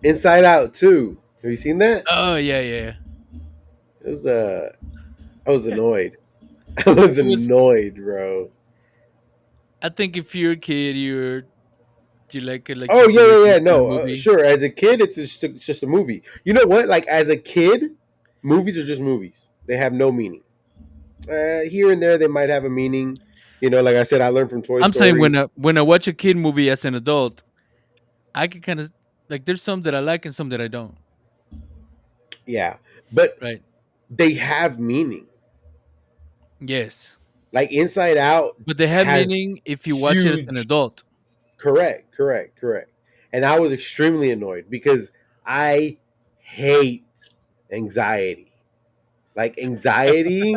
Inside Out too. Have you seen that? Oh, yeah, yeah. It was I was Yeah, annoyed. I was it was. annoyed, bro. I think if you're a kid, you like it, like Oh just yeah, a yeah, yeah. kind of No, movie. sure. As a kid, it's just a movie. You know what? Like as a kid, movies are just movies. They have no meaning. Here and there, they might have a meaning. You know, like I said, I learned from Toy I'm saying Story. when I watch a kid movie as an adult, I can kind of like there's some that I like and some that I don't. Yeah, but Right? they have meaning. Yes, Like Inside Out but they have has meaning if you watch it as an huge. adult. Correct. And I was extremely annoyed because I hate anxiety. Like anxiety.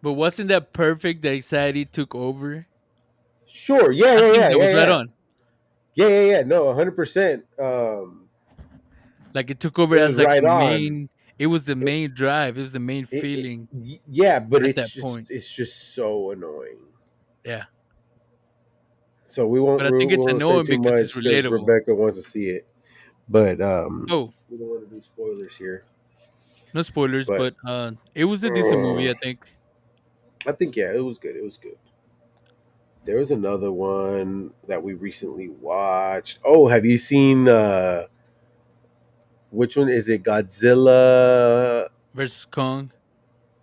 But wasn't that perfect that anxiety took over? Sure. I think that was right on. Yeah. No, 100%. Like it took over It as was like right the on. main. It was the It, main drive. It was the main feeling yeah, but at that point. it's just so annoying. Yeah, So but I we think it's won't say annoying too because it's much because relatable. Rebecca wants to see it. But Oh, we don't want to do spoilers here. no spoilers, But but it was a decent movie. I think. I think yeah, it was good. It was good. There was another one that we recently watched. Oh, have you seen which one is it? Godzilla? Versus Kong,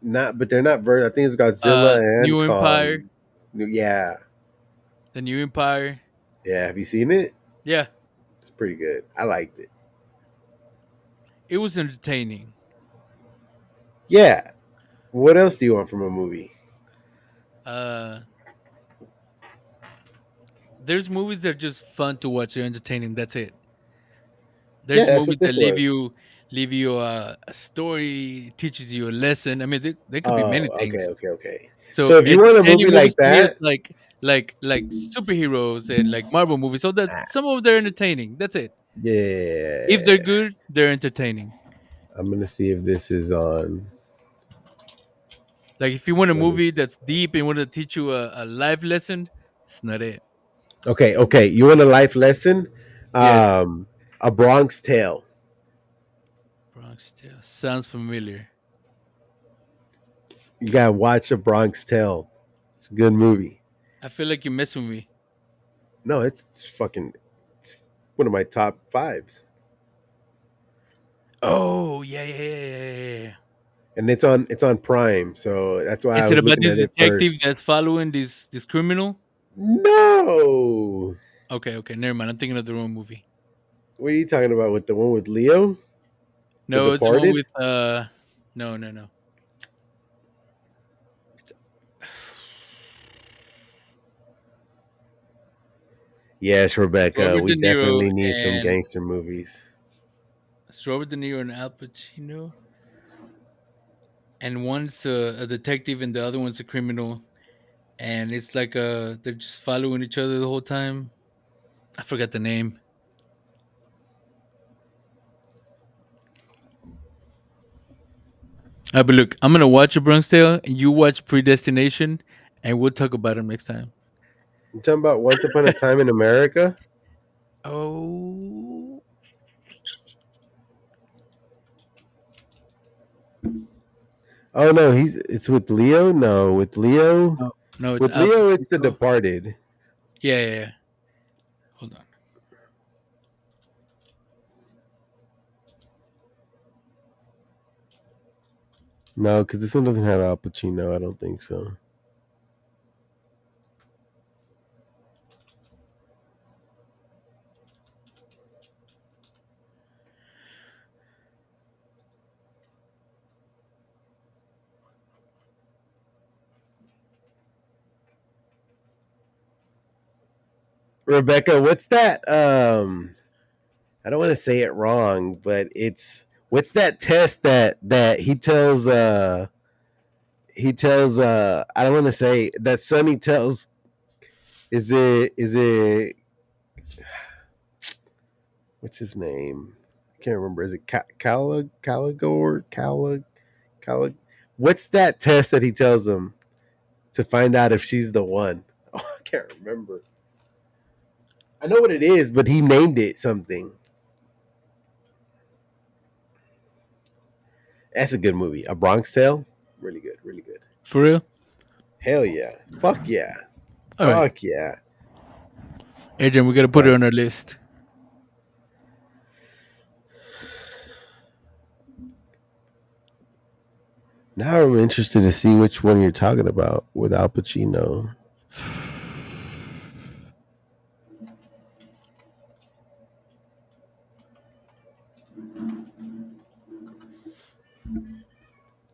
Not, but they're not. I think it's Godzilla and New Empire, Kong. Yeah, the New Empire. yeah. Have you seen it? Yeah, It's pretty good. I liked it. it was entertaining. Yeah. What else do you want from a movie? Uh, there's movies that are just fun to watch. They're entertaining. That's it. Yeah, There's that's what movies that this was. leave you a story, teaches you a lesson. I mean, they could be Oh, many things. okay. So So if you want a entertaining movie movies like to me is that, like superheroes and like Marvel movies. So that ah, some of them they're entertaining. That's it. If they're yeah, good, they're entertaining. I'm gonna see if this is on. Like if you want a Let me. movie that's deep and want to teach you a life lesson, it's not it. Okay. You want a life lesson? Yes, Um, a Bronx Tale. Bronx Tale sounds familiar. You gotta watch a Bronx Tale. It's a good movie. I feel like you mess with me. No, it's fucking. It's one of my top fives, Oh yeah. and it's on Prime. So that's why I Is it was about looking this at it detective first. that's following this criminal? No, Okay, never mind. I'm thinking of the wrong movie. what are you talking about with the one with Leo, The No, it's the one Departed? with no. It's Yes, Rebecca. Robert We De Niro definitely need some and gangster movies. it's Robert De Niro and Al Pacino, and one's a detective and the other one's a criminal, and it's like they're just following each other the whole time. I forgot the name. But look, I'm gonna watch a Bronx Tale, and you watch Predestination, and we'll talk about them next time. You talking about Once Upon a Time in America? Oh Oh no, he's it's with Leo. No, no, no, it's with Al Leo, it's The Pacino. Departed. Yeah. Hold on. No, because this one doesn't have Al Pacino. I don't think so. Rebecca, what's that? I don't want to say it wrong, but it's what's that test that he tells I don't want to say that Sonny tells. Is it what's his name? I can't remember. Is it Caligor? Calig? What's that test that he tells him to find out if she's the one? Oh, I can't remember. I know what it is, but he named it something. That's a good movie. A Bronx Tale. Really good. Really good. For real? Hell yeah. Fuck yeah. All right, Fuck yeah. Adrian, we gotta put it But on our list. Now I'm interested to see which one you're talking about with Al Pacino.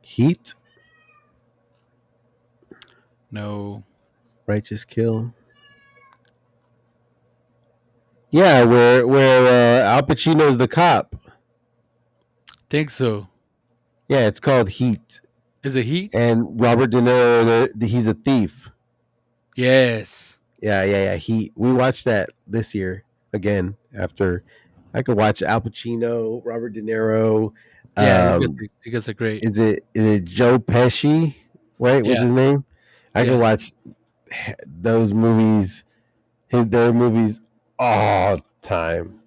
Heat, No, Righteous Kill. Yeah, where Al Pacino's the cop. think so. Yeah, it's called Heat. Is it Heat? And Robert De Niro, he's a thief. Yes. Yeah. Heat. We watched that this year again after I could watch Al Pacino, Robert De Niro. Yeah, Um, you guys are great. is it Joe Pesci? Right, what's Yeah, his name? I could yeah. watch those movies, their movies all time.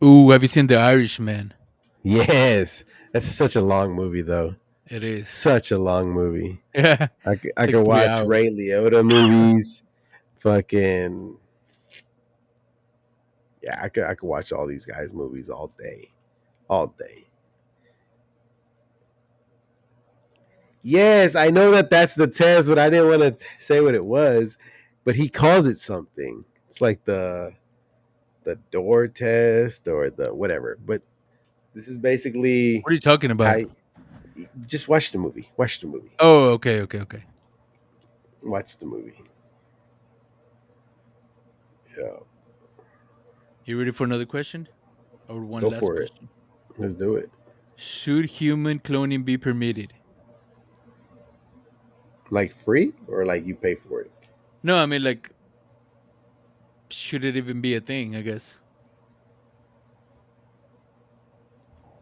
Ooh, have you seen The Irishman? Yes, that's such a long movie though. It is. Such a long movie. Yeah, I it's like could three watch Ray hours. Liotta movies. Fucking yeah, I could watch all these guys' movies all day. Yes, I know that that's the test, but I didn't want to say what it was. But he calls it something. It's like the door test or the whatever. But this is basically What are you talking how about? just watch the movie. Watch the movie. Oh, okay, okay, okay. Watch the movie. Yeah, You ready for another question? Or one go last for it. question? Let's do it. Should human cloning be permitted? Like free or like you pay for it. No, I mean like should it even be a thing, I guess.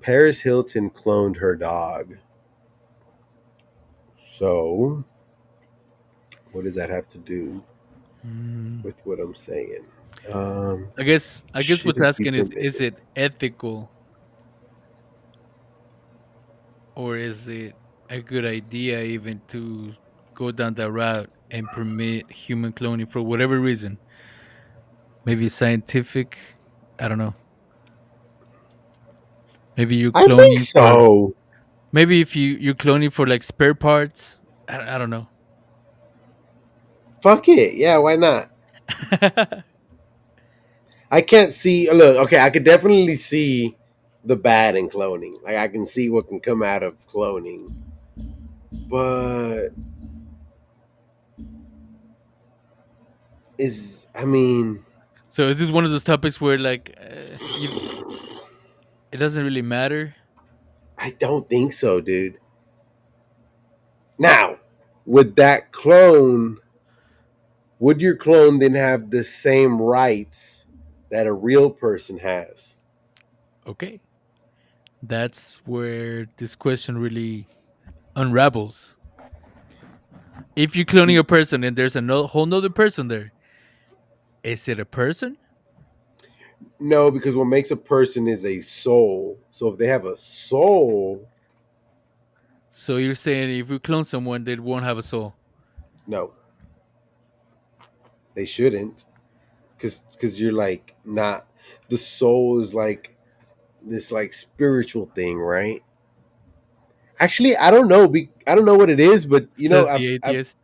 Paris Hilton cloned her dog. So what does that have to do Hmm. with what I'm saying? I guess Should what's it be asking is permitted? it ethical or is it a good idea even to go down that route and permit human cloning for whatever reason? Maybe scientific, I don't know. Maybe you're I think cloning for so. maybe if you're cloning for like spare parts. I don't know. Fuck it. Yeah, why not? I can't see. Look, okay, I could definitely see the bad in cloning. Like I can see what can come out of cloning, but I mean, So is this one of those topics where like it doesn't really matter? I don't think so, dude. Now, would that clone? Would your clone then have the same rights that a real person has? Okay, that's where this question really unravels. If you're cloning a person and there's a whole nother person there, is it a person? No, because what makes a person is a soul. So if they have a soul, So you're saying if you clone someone, they won't have a soul? no, they shouldn't. Because you're like not, the soul is like this like spiritual thing, right? Actually, I don't know. I don't know what it is, but Says I've the atheist.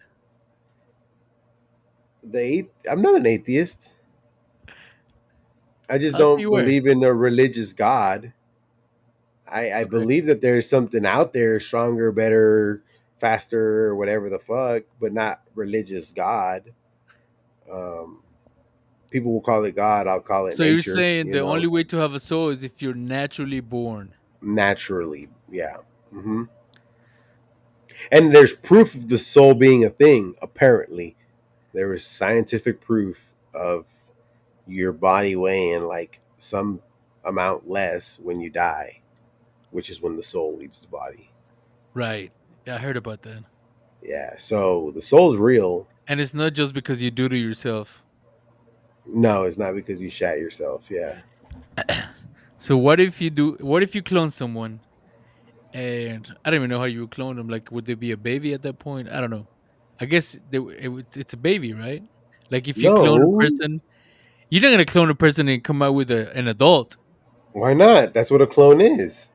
I'm not an atheist. I just I thought don't you were. believe in a religious God. I Okay. believe that there's something out there stronger, better, faster, or whatever the fuck, but not religious God. Um, People will call it God. I'll call it So you're nature. saying the only way to have a soul is if you're naturally born. Naturally, yeah. hmm And there's proof of the soul being a thing. Apparently, there is scientific proof of your body weighing like some amount less when you die, which is when the soul leaves the body. Right. Yeah, I heard about that. Yeah, so the soul's real. And it's not just because you do to yourself. No, it's not because you shat yourself. Yeah. So what if you clone someone and I don't even know how you would clone them. Like, would there be a baby at that point? I don't know. I guess it's a baby, right? Like, if you clone a No, person, you're not gonna clone a person and come out with an adult. why not? That's what a clone is.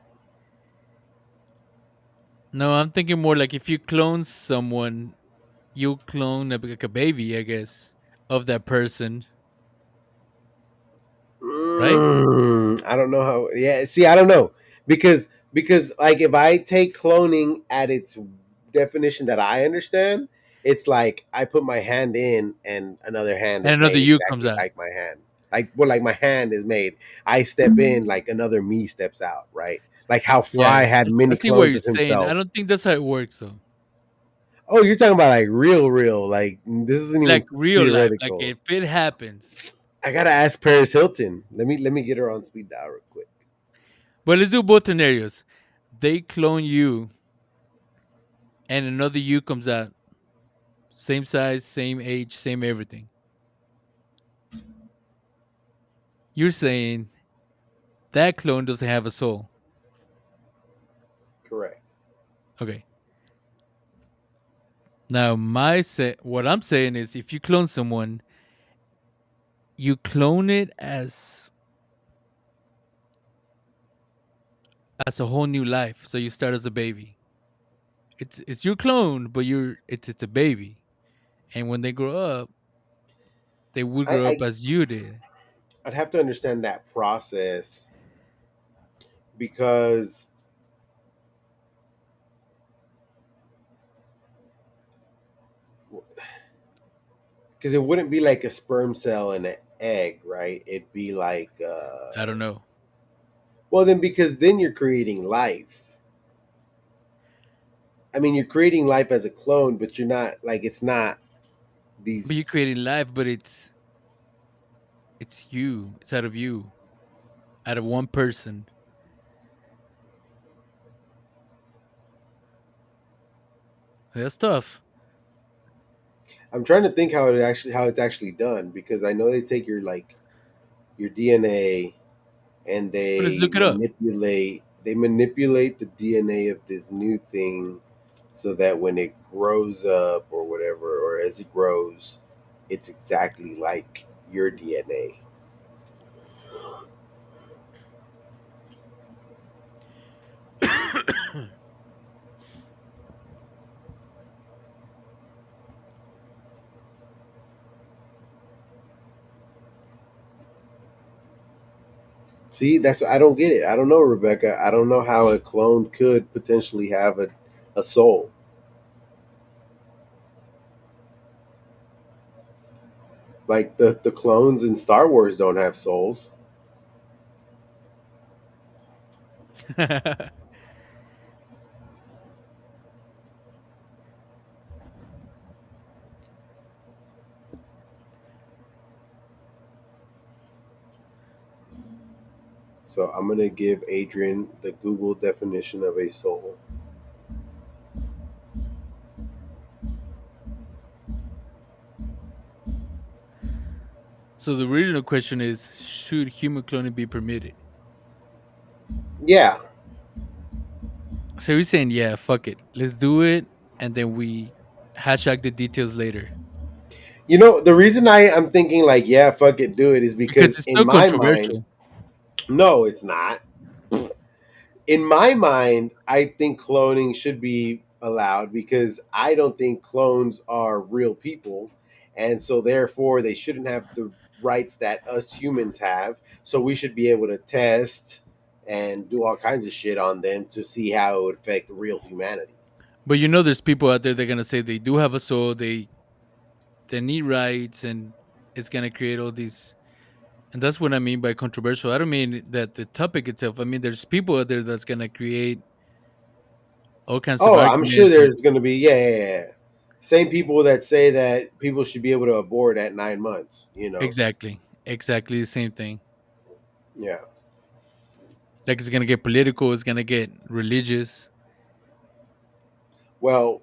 No, I'm thinking more like if you clone someone, you clone like a baby, I guess, of that person, right? I don't know how. Yeah, see, I don't know because like if I take cloning at its definition that I understand, it's like I put my hand in and another hand And is another made you comes exactly out. like my hand. Like my hand is made. I step in, like another me steps out. Right. Like how Yeah, Fry had I many see what clones you're of saying. I himself. don't think that's how it works, though. Oh, you're talking about like real. Like this isn't Like even real life, like theoretical. if it happens. I gotta ask Paris Hilton. Let me get her on speed dial real quick. But let's do both scenarios. They clone you, and another you comes out, same size, same age, same everything. You're saying that clone doesn't have a soul. Correct. Okay. Now, what I'm saying is, if you clone someone, you clone it as a whole new life. So you start as a baby. It's your clone, but it's a baby. And when they grow up, they would I, grow up I as you did. I'd have to understand that process because it wouldn't be like a sperm cell and an egg, right? It'd be like I don't know. well then because then you're creating life. I mean, you're creating life as a clone, but you're not like it's not But you're these. creating life, but it's you. It's out of you, out of one person. That's tough. I'm trying to think how it's actually done because I know they take your like your DNA and But let's look it up. they manipulate the DNA of this new thing so that when it grows up or whatever or as it grows it's exactly like your DNA. See, that's I don't get it. I don't know, Rebecca. I don't know how a clone could potentially have a soul. Like the clones in Star Wars don't have souls. So I'm gonna give Adrian the Google definition of a soul. So the original question is, should human cloning be permitted? Yeah, So you're saying, yeah, fuck it. Let's do it, and then we hash out the details later. you know the reason I'm thinking like yeah, fuck it, do it is Because because it's in still my mind, controversial. no, it's not. In my mind, I think cloning should be allowed because I don't think clones are real people, and so therefore they shouldn't have the rights that us humans have. So we should be able to test and do all kinds of shit on them to see how it would affect real humanity. But you know there's people out there that are gonna say they do have a soul, they need rights, and it's gonna create all these, and that's what I mean by controversial. I don't mean that the topic itself. I mean there's people out there that's gonna create all kinds of Oh, I'm sure arguments and there's going to be yeah. Same people that say that people should be able to abort at 9 months. You know, exactly the same thing. yeah. Like it's gonna get political, it's gonna get religious. Well,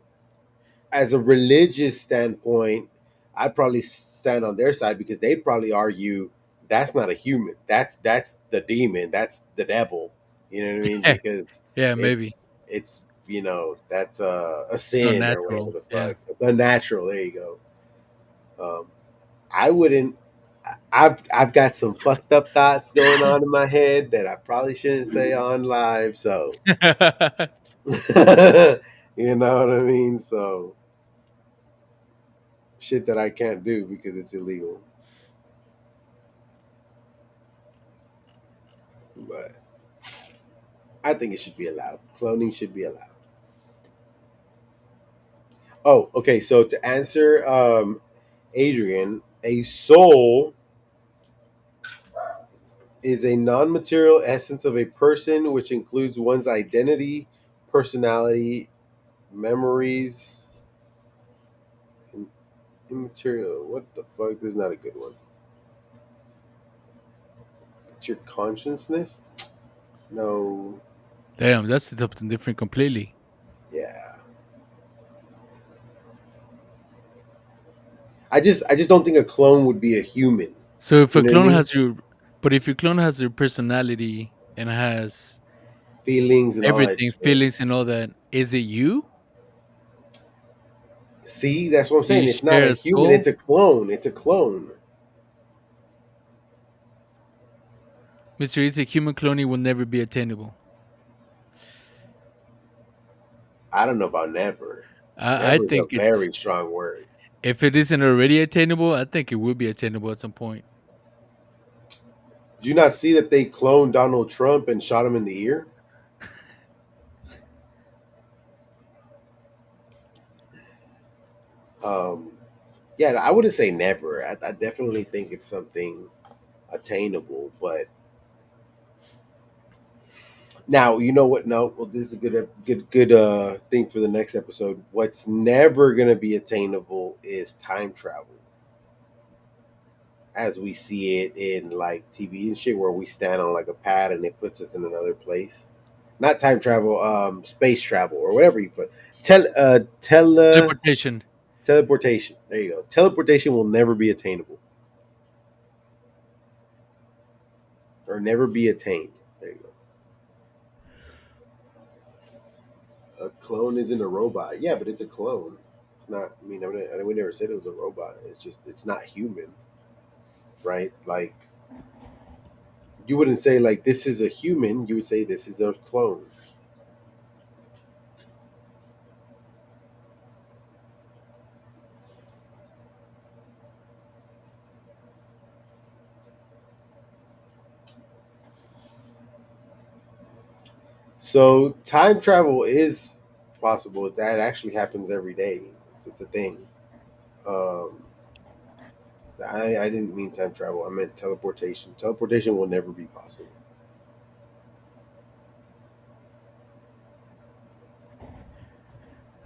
as a religious standpoint, I'd probably stand on their side because they'd probably argue that's not a human. That's the demon. That's the devil. You know what I mean? Because Yeah, maybe. it's that's a It's not sin or whatever natural. the Yeah. fuck. It's unnatural. There you go. I wouldn't. I've got some fucked up thoughts going on in my head that I probably shouldn't say on live. So you know what I mean. So shit that I can't do because it's illegal. But I think it should be allowed. Cloning should be allowed. Oh, okay. So to answer Adrian, a soul is a non-material essence of a person which includes one's identity, personality, memories, and immaterial. What the fuck? This is not a good one. It's your consciousness? No. Damn, that's something different completely. Yeah. I just don't think a clone would be a human. So if You a know what I clone mean? has your, but if your clone has your personality and has Feelings and all that everything, shit. feelings and all that, is it you? See, that's what I'm Do saying. you It's not share a a human. It's soul? a clone. It's a clone. Mr. Easy, human cloning will never be attainable. I don't know about never. I Never is a think it's, very strong word. if it isn't already attainable, I think it will be attainable at some point. Did you not see that they cloned Donald Trump and shot him in the ear? Um, yeah, I wouldn't say never. I definitely think it's something attainable. But now, you know what? No, well, this is a good thing for the next episode. What's never gonna be attainable is time travel, as we see it in like TV and shit, where we stand on like a pad and it puts us in another place. Not time travel, space travel or whatever you put. Teleportation. Teleportation. There you go. Teleportation will never be attainable or never be attained. There you go. A clone isn't a robot. Yeah, but it's a clone. It's not. I mean, we never said it was a robot. It's just it's not human, right? Like you wouldn't say like this is a human. You would say this is a clone. So time travel is possible. That actually happens every day. It's a thing. Um, I didn't mean time travel. I meant teleportation. Teleportation will never be possible.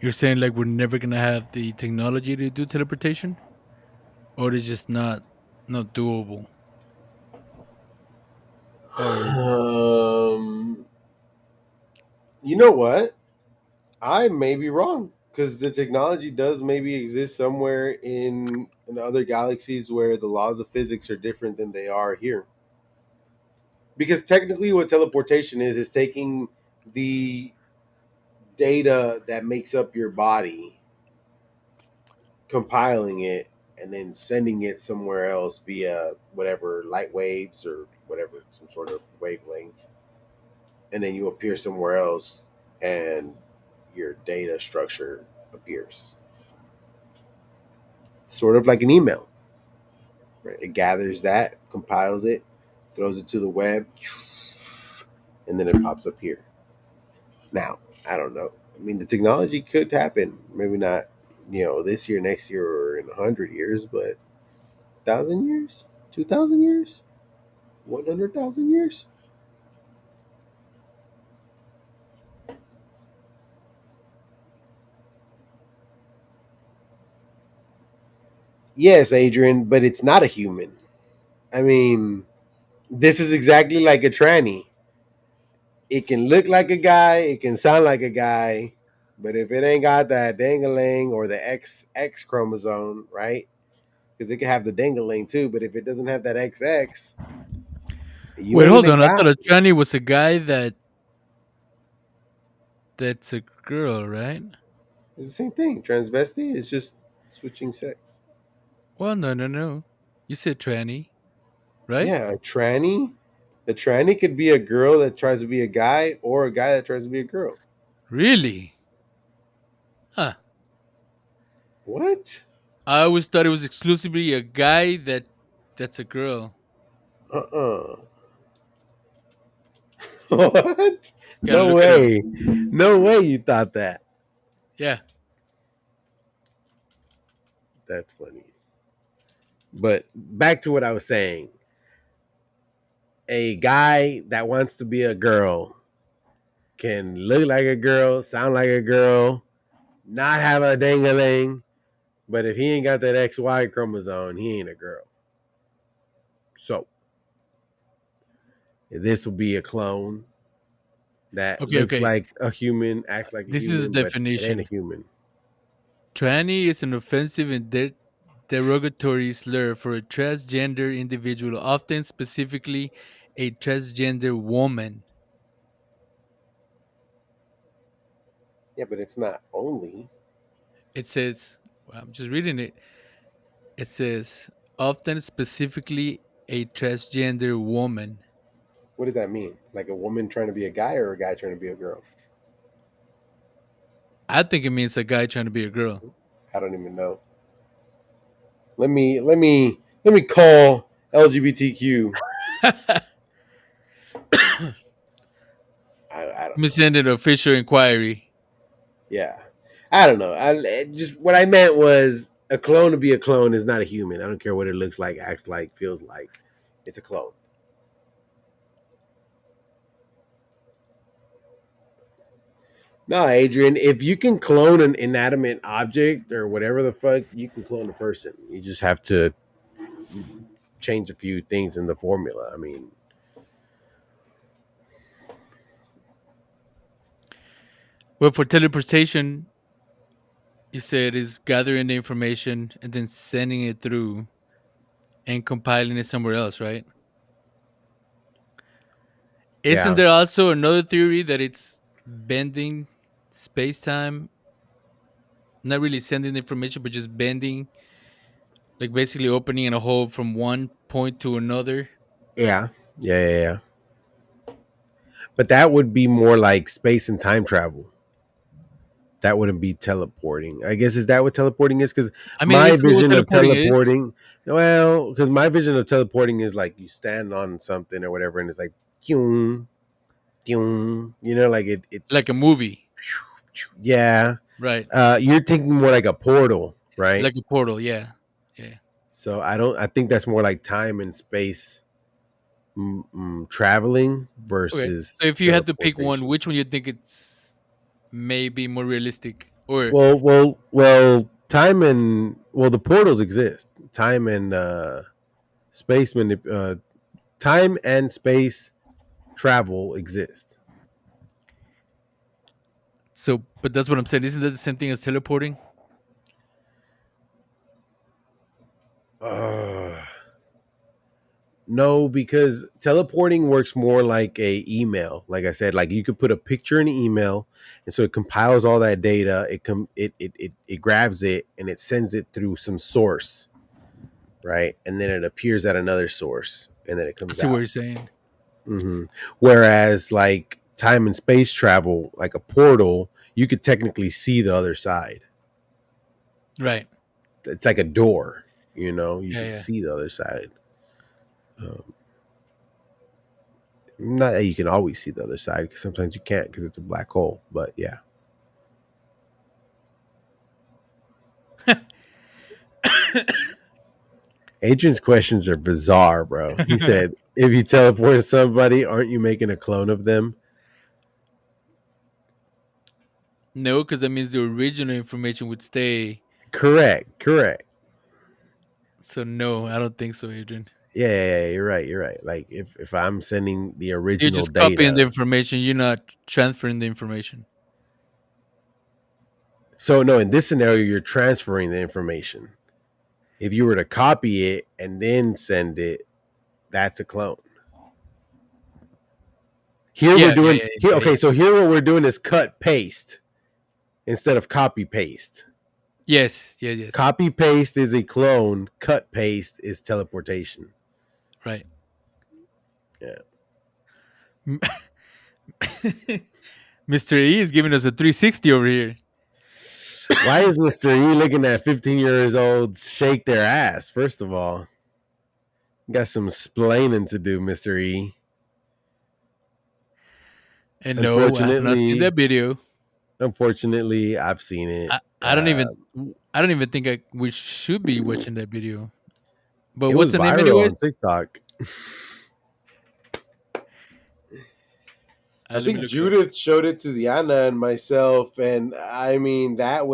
You're saying like we're never gonna have the technology to do teleportation, or it's just not doable, or Um, you know what? I may be wrong because the technology does maybe exist somewhere in other galaxies where the laws of physics are different than they are here. Because technically, what teleportation is taking the data that makes up your body, compiling it, and then sending it somewhere else via whatever light waves or whatever some sort of wavelength, and then you appear somewhere else, and your data structure appears. Sort of like an email, right? It gathers that, compiles it, throws it to the web, and then it pops up here. Now, I don't know. I mean, the technology could happen. Maybe not, this year, next year, or in 100 years, but 1,000 years, 2,000 years, 100,000 years. Yes, Adrian, but it's not a human. I mean, this is exactly like a tranny. It can look like a guy, it can sound like a guy, but if it ain't got that dangaling or the XX chromosome, right? Because it can have the dangaling too, but if it doesn't have that XX, you wait, ain't hold a on. I thought guy. a tranny was a guy that's a girl, right? It's the same thing. Transvestite is just switching sex. Well, no, no, no. You said tranny. right? Yeah, a tranny. A tranny could be a girl that tries to be a guy, or a guy that tries to be a girl. Really? Huh. What? I always thought it was exclusively a guy that's a girl. Uh-uh. What? Gotta No look it up. way. No way you thought that. Yeah. That's funny. But back to what I was saying. A guy that wants to be a girl can look like a girl, sound like a girl, not have a ding-a-ling, but if he ain't got that XY chromosome, he ain't a girl. So this will be a clone that Okay, looks okay. like a human, acts like a This is human, the but it ain't a definition. human. Tranny is an offensive and derogatory slur for a transgender individual, often specifically a transgender woman. Yeah, but it's not only. It says, well, I'm just reading it. It says, often specifically a transgender woman. What does that mean? Like a woman trying to be a guy or a guy trying to be a girl? I think it means a guy trying to be a girl. I don't even know. Let me call LGBTQ. Let I don't me know. send an official inquiry. Yeah, I don't know. I just what I meant was a clone to be a clone is not a human. I don't care what it looks like, acts like, feels like. It's a clone. No, Adrian, if you can clone an inanimate object or whatever the fuck, you can clone a person. You just have to change a few things in the formula. I mean, Well, for teleportation, you said is gathering the information and then sending it through and compiling it somewhere else, right? Isn't yeah, there also another theory that it's bending space time? Not really sending the information, but just bending, like basically opening a hole from one point to another. yeah, yeah. But that would be more like space and time travel. That wouldn't be teleporting. I guess is that what teleporting is? Because I mean, my isn't that what vision of teleporting is? teleporting, well, because my vision of teleporting is like you stand on something or whatever, and it's like, "Kyung, kyung," like it. Like a movie, Yeah, right? you're thinking more like a portal, right? Like a portal, yeah, yeah. So I don't. I think that's more like time and space traveling Okay. versus So if you had to pick one, teleportation. which one you think it's maybe more realistic? Or Well, the portals exist. Space time and space travel exist. so, but that's what I'm saying. Isn't that the same thing as teleporting? Uh, no, because teleporting works more like a email. Like I said, like you could put a picture in an email, and so it compiles all that data. It grabs it and it sends it through some source, right? And then it appears at another source, and then it I comes see what out. you're saying. hmm Whereas like time and space travel, like a portal, you could technically see the other side. Right. It's like a door, you Yeah, could yeah. see the other side. Um, Not that you can always see the other side because sometimes you can't because it's a black hole. But yeah, Adrian's questions are bizarre, bro. He said, "If you teleport somebody, aren't you making a clone of them?" No, because that means the original information would stay. Correct, correct. So no, I don't think so, Adrian. Yeah, you're right. You're right. Like if I'm sending the You're original just copying the data, information. You're not transferring the information. so no, in this scenario, you're transferring the information. If you were to copy it and then send it, that's a clone. Here we're Yeah, yeah, doing yeah, here. yeah, Okay, yeah. so here what we're doing is cut paste instead of copy paste. Yes, yes, yes. Copy paste is a clone. Cut paste is teleportation. Right. Yeah. Mr. E is giving us a 360 over here. Why is Mister E looking at 15 years olds shake their ass? First of all, you got some splaining to do, Mister E. And no, I have not seen Unfortunately, that video. unfortunately, I've seen it. I don't even I don't even think we should be watching that video. But It what's was the name viral anyways? on TikTok. I Let me think look it up. Judith showed it to Diana and myself, and I mean that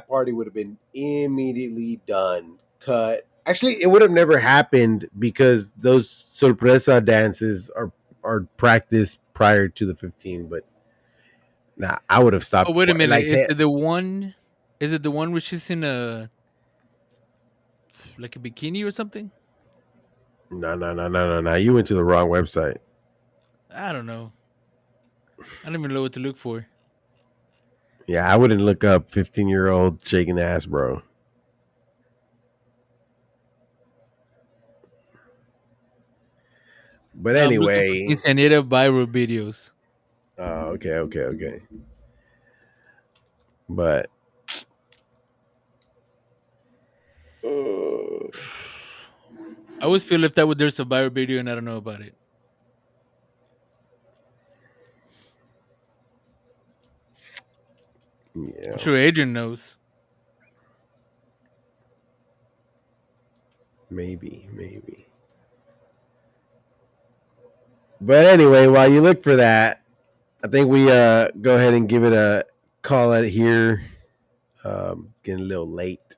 party would have been immediately done, cut. Actually, it would have never happened because those sorpresa dances are practiced prior to the 15. But nah, I would have Oh, stopped. wait a minute. Like, Is it the one? Is it the one where she's in a like a bikini or something? no, no, no, no, no, no. You went to the wrong website. I don't know. I don't even know what to look for. Yeah, I wouldn't look up 15-year-old shaking ass, bro. But No, I'm looking for anyway, quinceañera viral videos. okay, okay, okay. But uh, I always feel if that would there's a viral video and I don't know about it. I'm yeah, sure Adrian knows. maybe, maybe. But anyway, while you look for that, I think we go ahead and give it a call it here. It's getting a little late,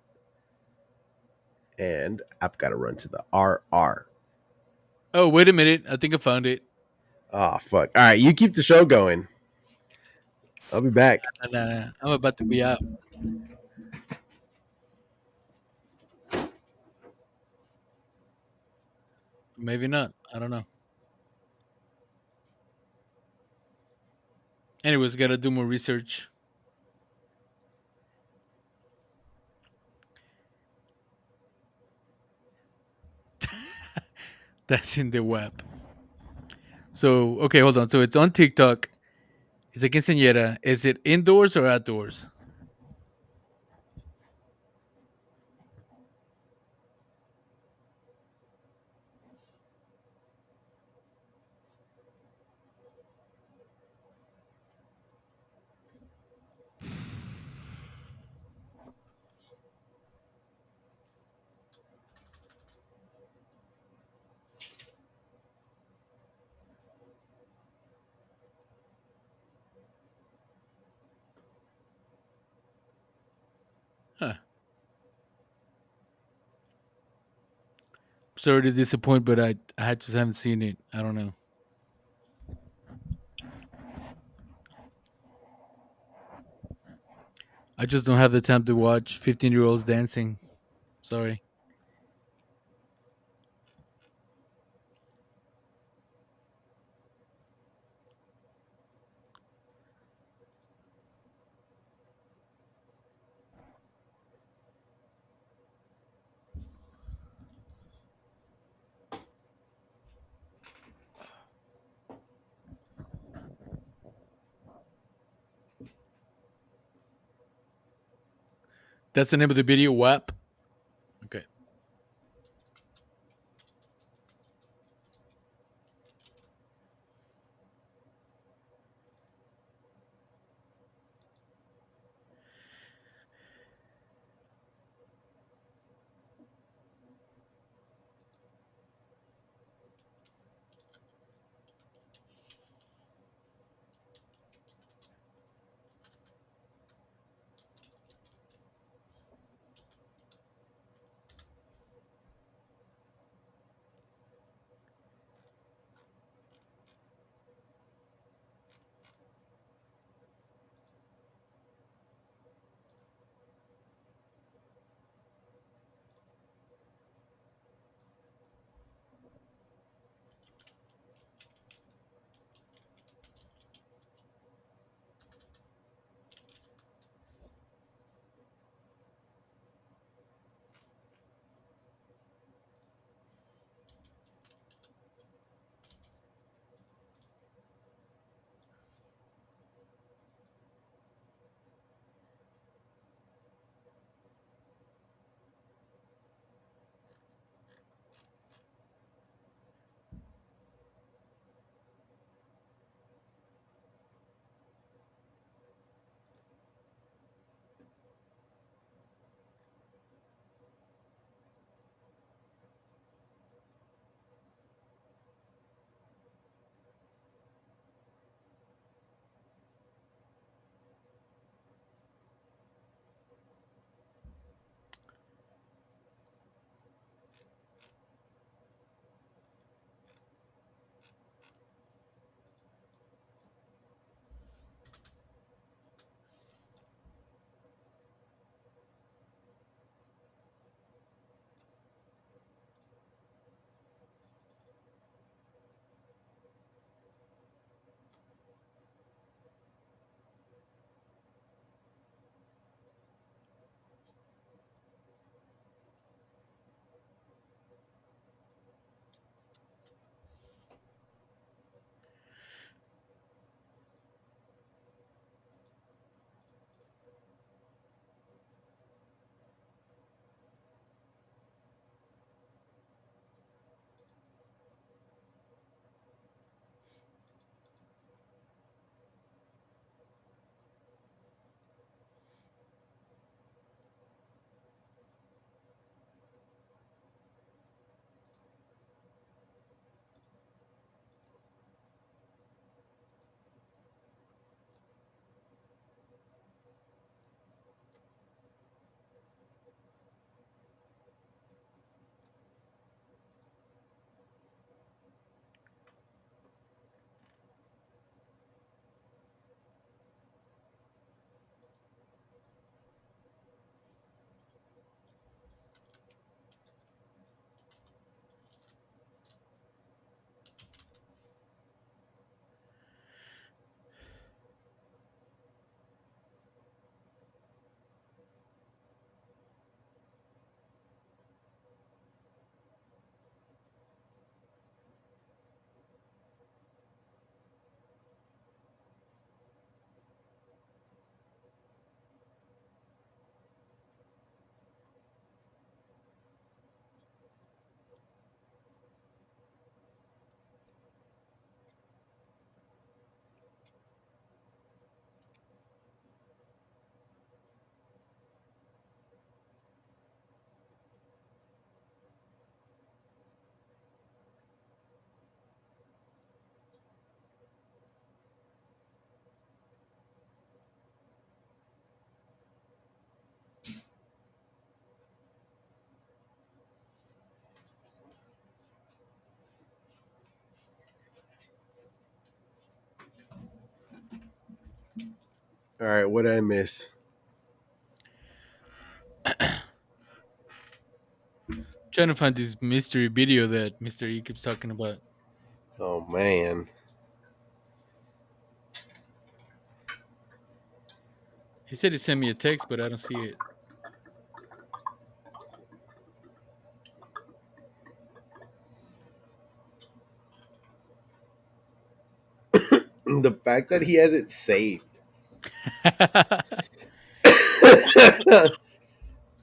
and I've got to run to the RR. Oh, wait a minute. I think I found it. Oh fuck! All right, you keep the show going. I'll be back. Nah, I'm about to be out. Maybe not. I don't know. Anyways, gotta do more research. That's in the web. So okay, hold on. So it's on TikTok. It's a quinceañera. Is it indoors or outdoors? Huh. Sorry to disappoint, but I just haven't seen it. I don't know. I just don't have the time to watch 15-year-olds dancing. Sorry. That's the name of the video. WAP. Okay. All right, what did I miss? Trying to find this mystery video that Mr. E keeps talking about. Oh man, He said he sent me a text, but I don't see it. the fact that he has it saved.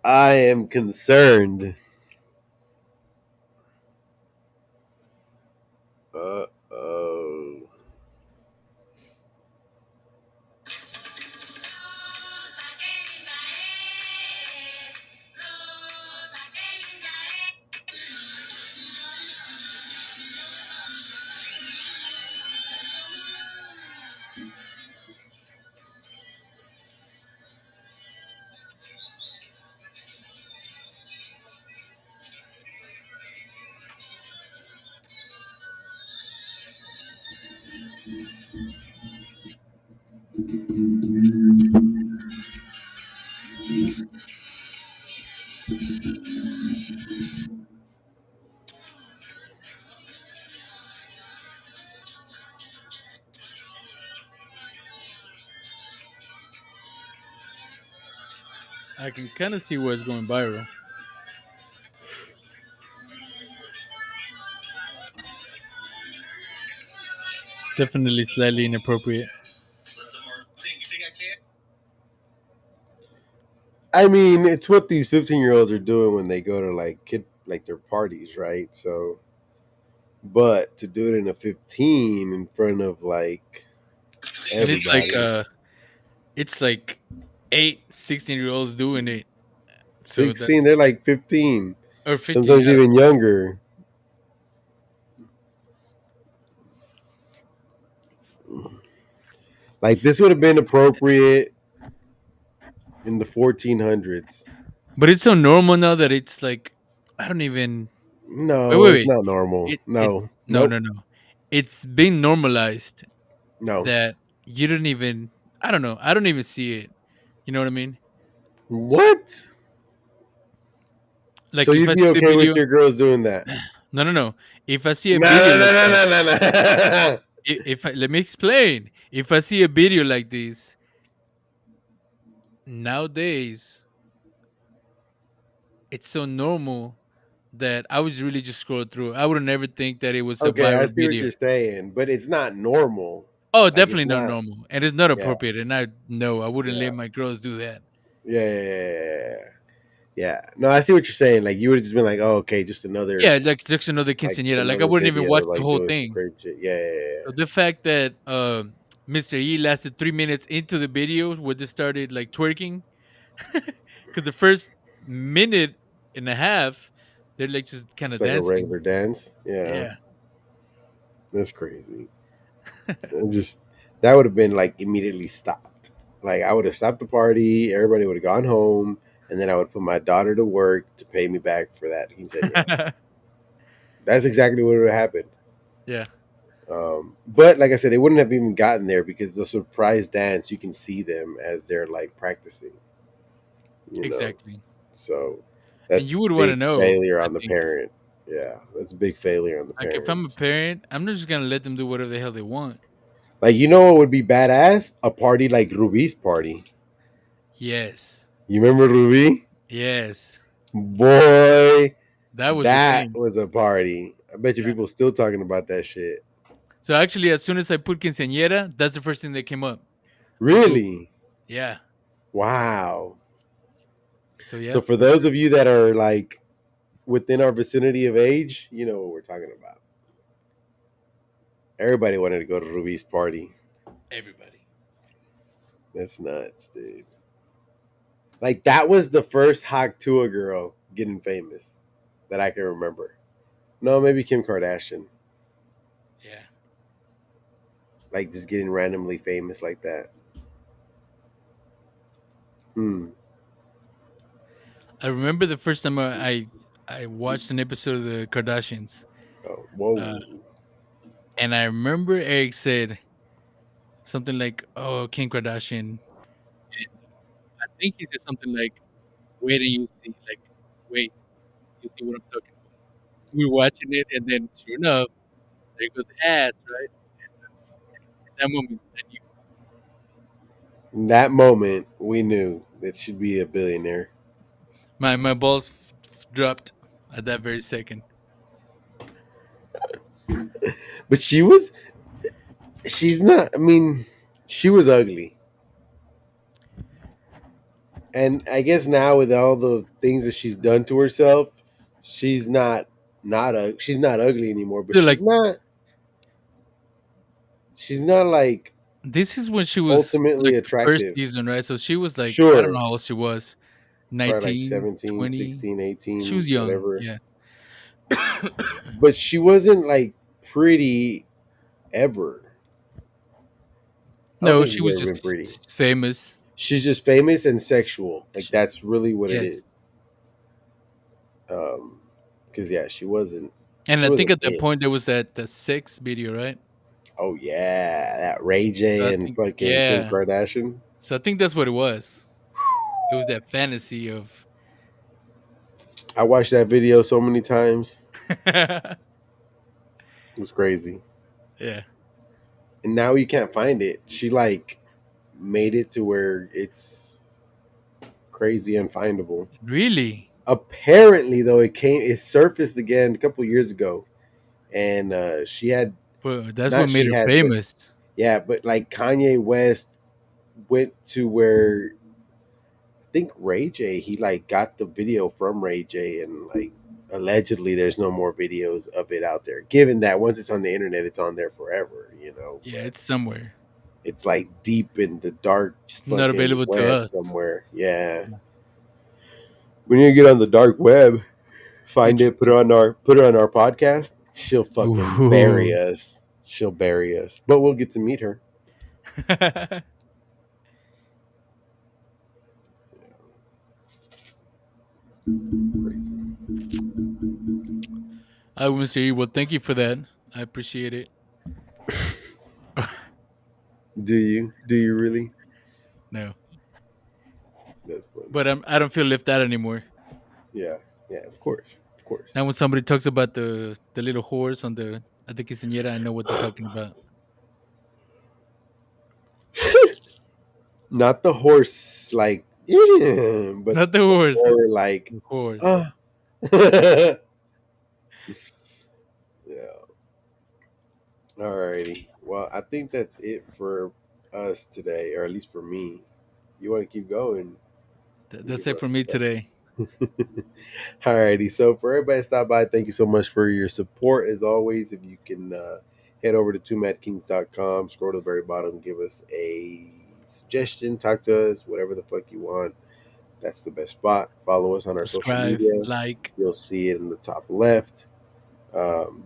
I am concerned. Oh. I can kind of see where it's going viral. Definitely slightly inappropriate. I mean, it's what these 15-year-olds are doing when they go to like like their parties, right? So, but to do it in a 15 in front of like And everybody, it's like 8 16 year olds doing it. So 16, that's they're like 15, or 15. sometimes Yeah. even younger. Like this would have been appropriate in the 1400s. But it's so normal now that it's like I don't even wait, No, wait, it's wait. not normal. It's No, no, nope, no, no. It's been normalized no. that you don't even I don't know. I don't even see it. You know what I mean? What? So Like if you'd I be see a okay with video your girls doing that? no, no, no. If I see a No, video no, no, like no, that, no, no, no. if I, let me explain. If I see a video like this nowadays, it's so normal that I was really just scroll through. I would never think that it was a Okay, I viral see what video. you're saying, but it's not normal. Oh, Like it's definitely not not. normal, and it's not Yeah, appropriate. And I no, I wouldn't yeah, let my girls do that. yeah, yeah, yeah, yeah, yeah. Yeah. No, I see what you're saying. Like you would have just been like, "Oh, okay, just another, Yeah, like just another just quinceañera. Like I another wouldn't even video, watch the like whole doing some thing. crazy shit." Yeah, yeah, So the fact that Mr. E lasted 3 minutes into the video where they started like twerking, because the first minute and a half they're like just kind it's of like a dancing. regular dance. Yeah, Yeah. that's crazy. Just that would have been like immediately stopped. Like I would have stopped the party. Everybody would have gone home, and then I would put my daughter to work to pay me back for that quinceañera. That's exactly what would have happened. Yeah, But like I said, they wouldn't have even gotten there because the surprise dance, you can see them as they're like practicing, you know. exactly. So And you that's would want to big know, failure I on the think, parent. Yeah, that's a big failure on the like if I'm a parents. parent, I'm not just gonna let them do whatever the hell they want. Like you know what would be badass? A party like Ruby's party. Yes, You remember Ruby? yes, Boy, that was the that thing. was a party. I bet you Yeah. people still talking about that shit. So actually, as soon as I put quinceañera, that's the first thing that came up on Google. Really? Yeah. Wow. So yeah, So for that's those of you that are like within our vicinity of age, you know what we're talking about. Everybody wanted to go to Ruby's party. everybody. That's nuts, dude. Like that was the first Hagtua girl getting famous that I can remember. No, maybe Kim Kardashian. Yeah. Like just getting randomly famous like that. Hmm. I remember the first time I watched an episode of the Kardashians, Oh, uh, whoa. and I remember Eric said something like, "Oh, Kim Kardashian." think he said something like, "Wait and you see." Like, wait, you see what I'm talking about. We're watching it, and then sure enough, there goes the ads, right? At that moment, I knew In that moment, we knew that she'd be a billionaire. my balls dropped at that very second. But she's not. I mean, she was ugly, and I guess now with all the things that she's done to herself, she's she's not ugly anymore. But Dude, like she's not like this is when she was ultimately like the first attractive. season, right? So she was like, I don't know Sure, how old she was, probably like 19, 17, 20. 16, She 18, was young, whatever. yeah. But she wasn't like pretty ever. I don't No, think she she's was ever been just pretty. famous. She's just famous and sexual. Like She, that's really what it yes. is. Because yeah, And she I think wasn't at that it. point there was that the sex video, right? Oh yeah, that Ray So J I and think, fucking Kim yeah. Kardashian. So I think that's what it was. It was that fantasy of, I watched that video so many times. yeah. It was crazy. And now you can't find it. She like made it to where it's crazy unfindable. Really? Apparently, though, it surfaced again a couple years ago, and she had But that's what not made she her had, but famous. yeah, but like Kanye West went to where I think Ray J, he like got the video from Ray J, and like allegedly there's no more videos of it out there. Given that once it's on the internet, it's on there forever, you know. Yeah, But it's somewhere. it's like deep in the dark Just not fucking available to web us. somewhere. Yeah, we need to get on the dark web, find it, Interesting. put it on our podcast. She'll fucking bury Ooh. us. She'll bury us, but we'll get to meet her. Crazy. I will say, well, thank you for that. I appreciate it. Do you? Do you really? No, That's funny. but I don't feel left out anymore. Yeah, yeah. Of course, of course. Now, when somebody talks about the little horse on the at the quinceañera, I know what they're talking about. Not the horse like, yeah, but Not the the horse, more like, the horse. ah. Yeah. Alrighty. Well, I think that's it for us today, or at least for me. You want to keep going? We can That's it run for me today. it. Alrighty. So for everybody that stopped by, thank you so much for your support. As always, if you can head over to 2madkings.com, scroll to the very bottom, give us a suggestion, talk to us, whatever the fuck you want. That's the best spot. Follow us on our social Subscribe, media. like. You'll see it in the top left um,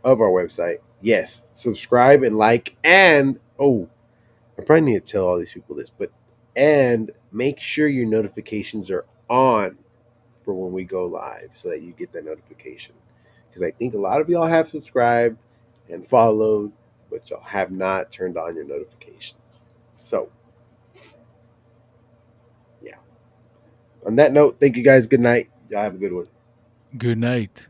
of our website. Yes, subscribe and like, and oh, I probably need to tell all these people this, but and make sure your notifications are on for when we go live so that you get that notification. Because I think a lot of y'all have subscribed and followed, but y'all have not turned on your notifications. So, yeah. On that note, thank you guys. Good night. Y'all have a good one. Good night.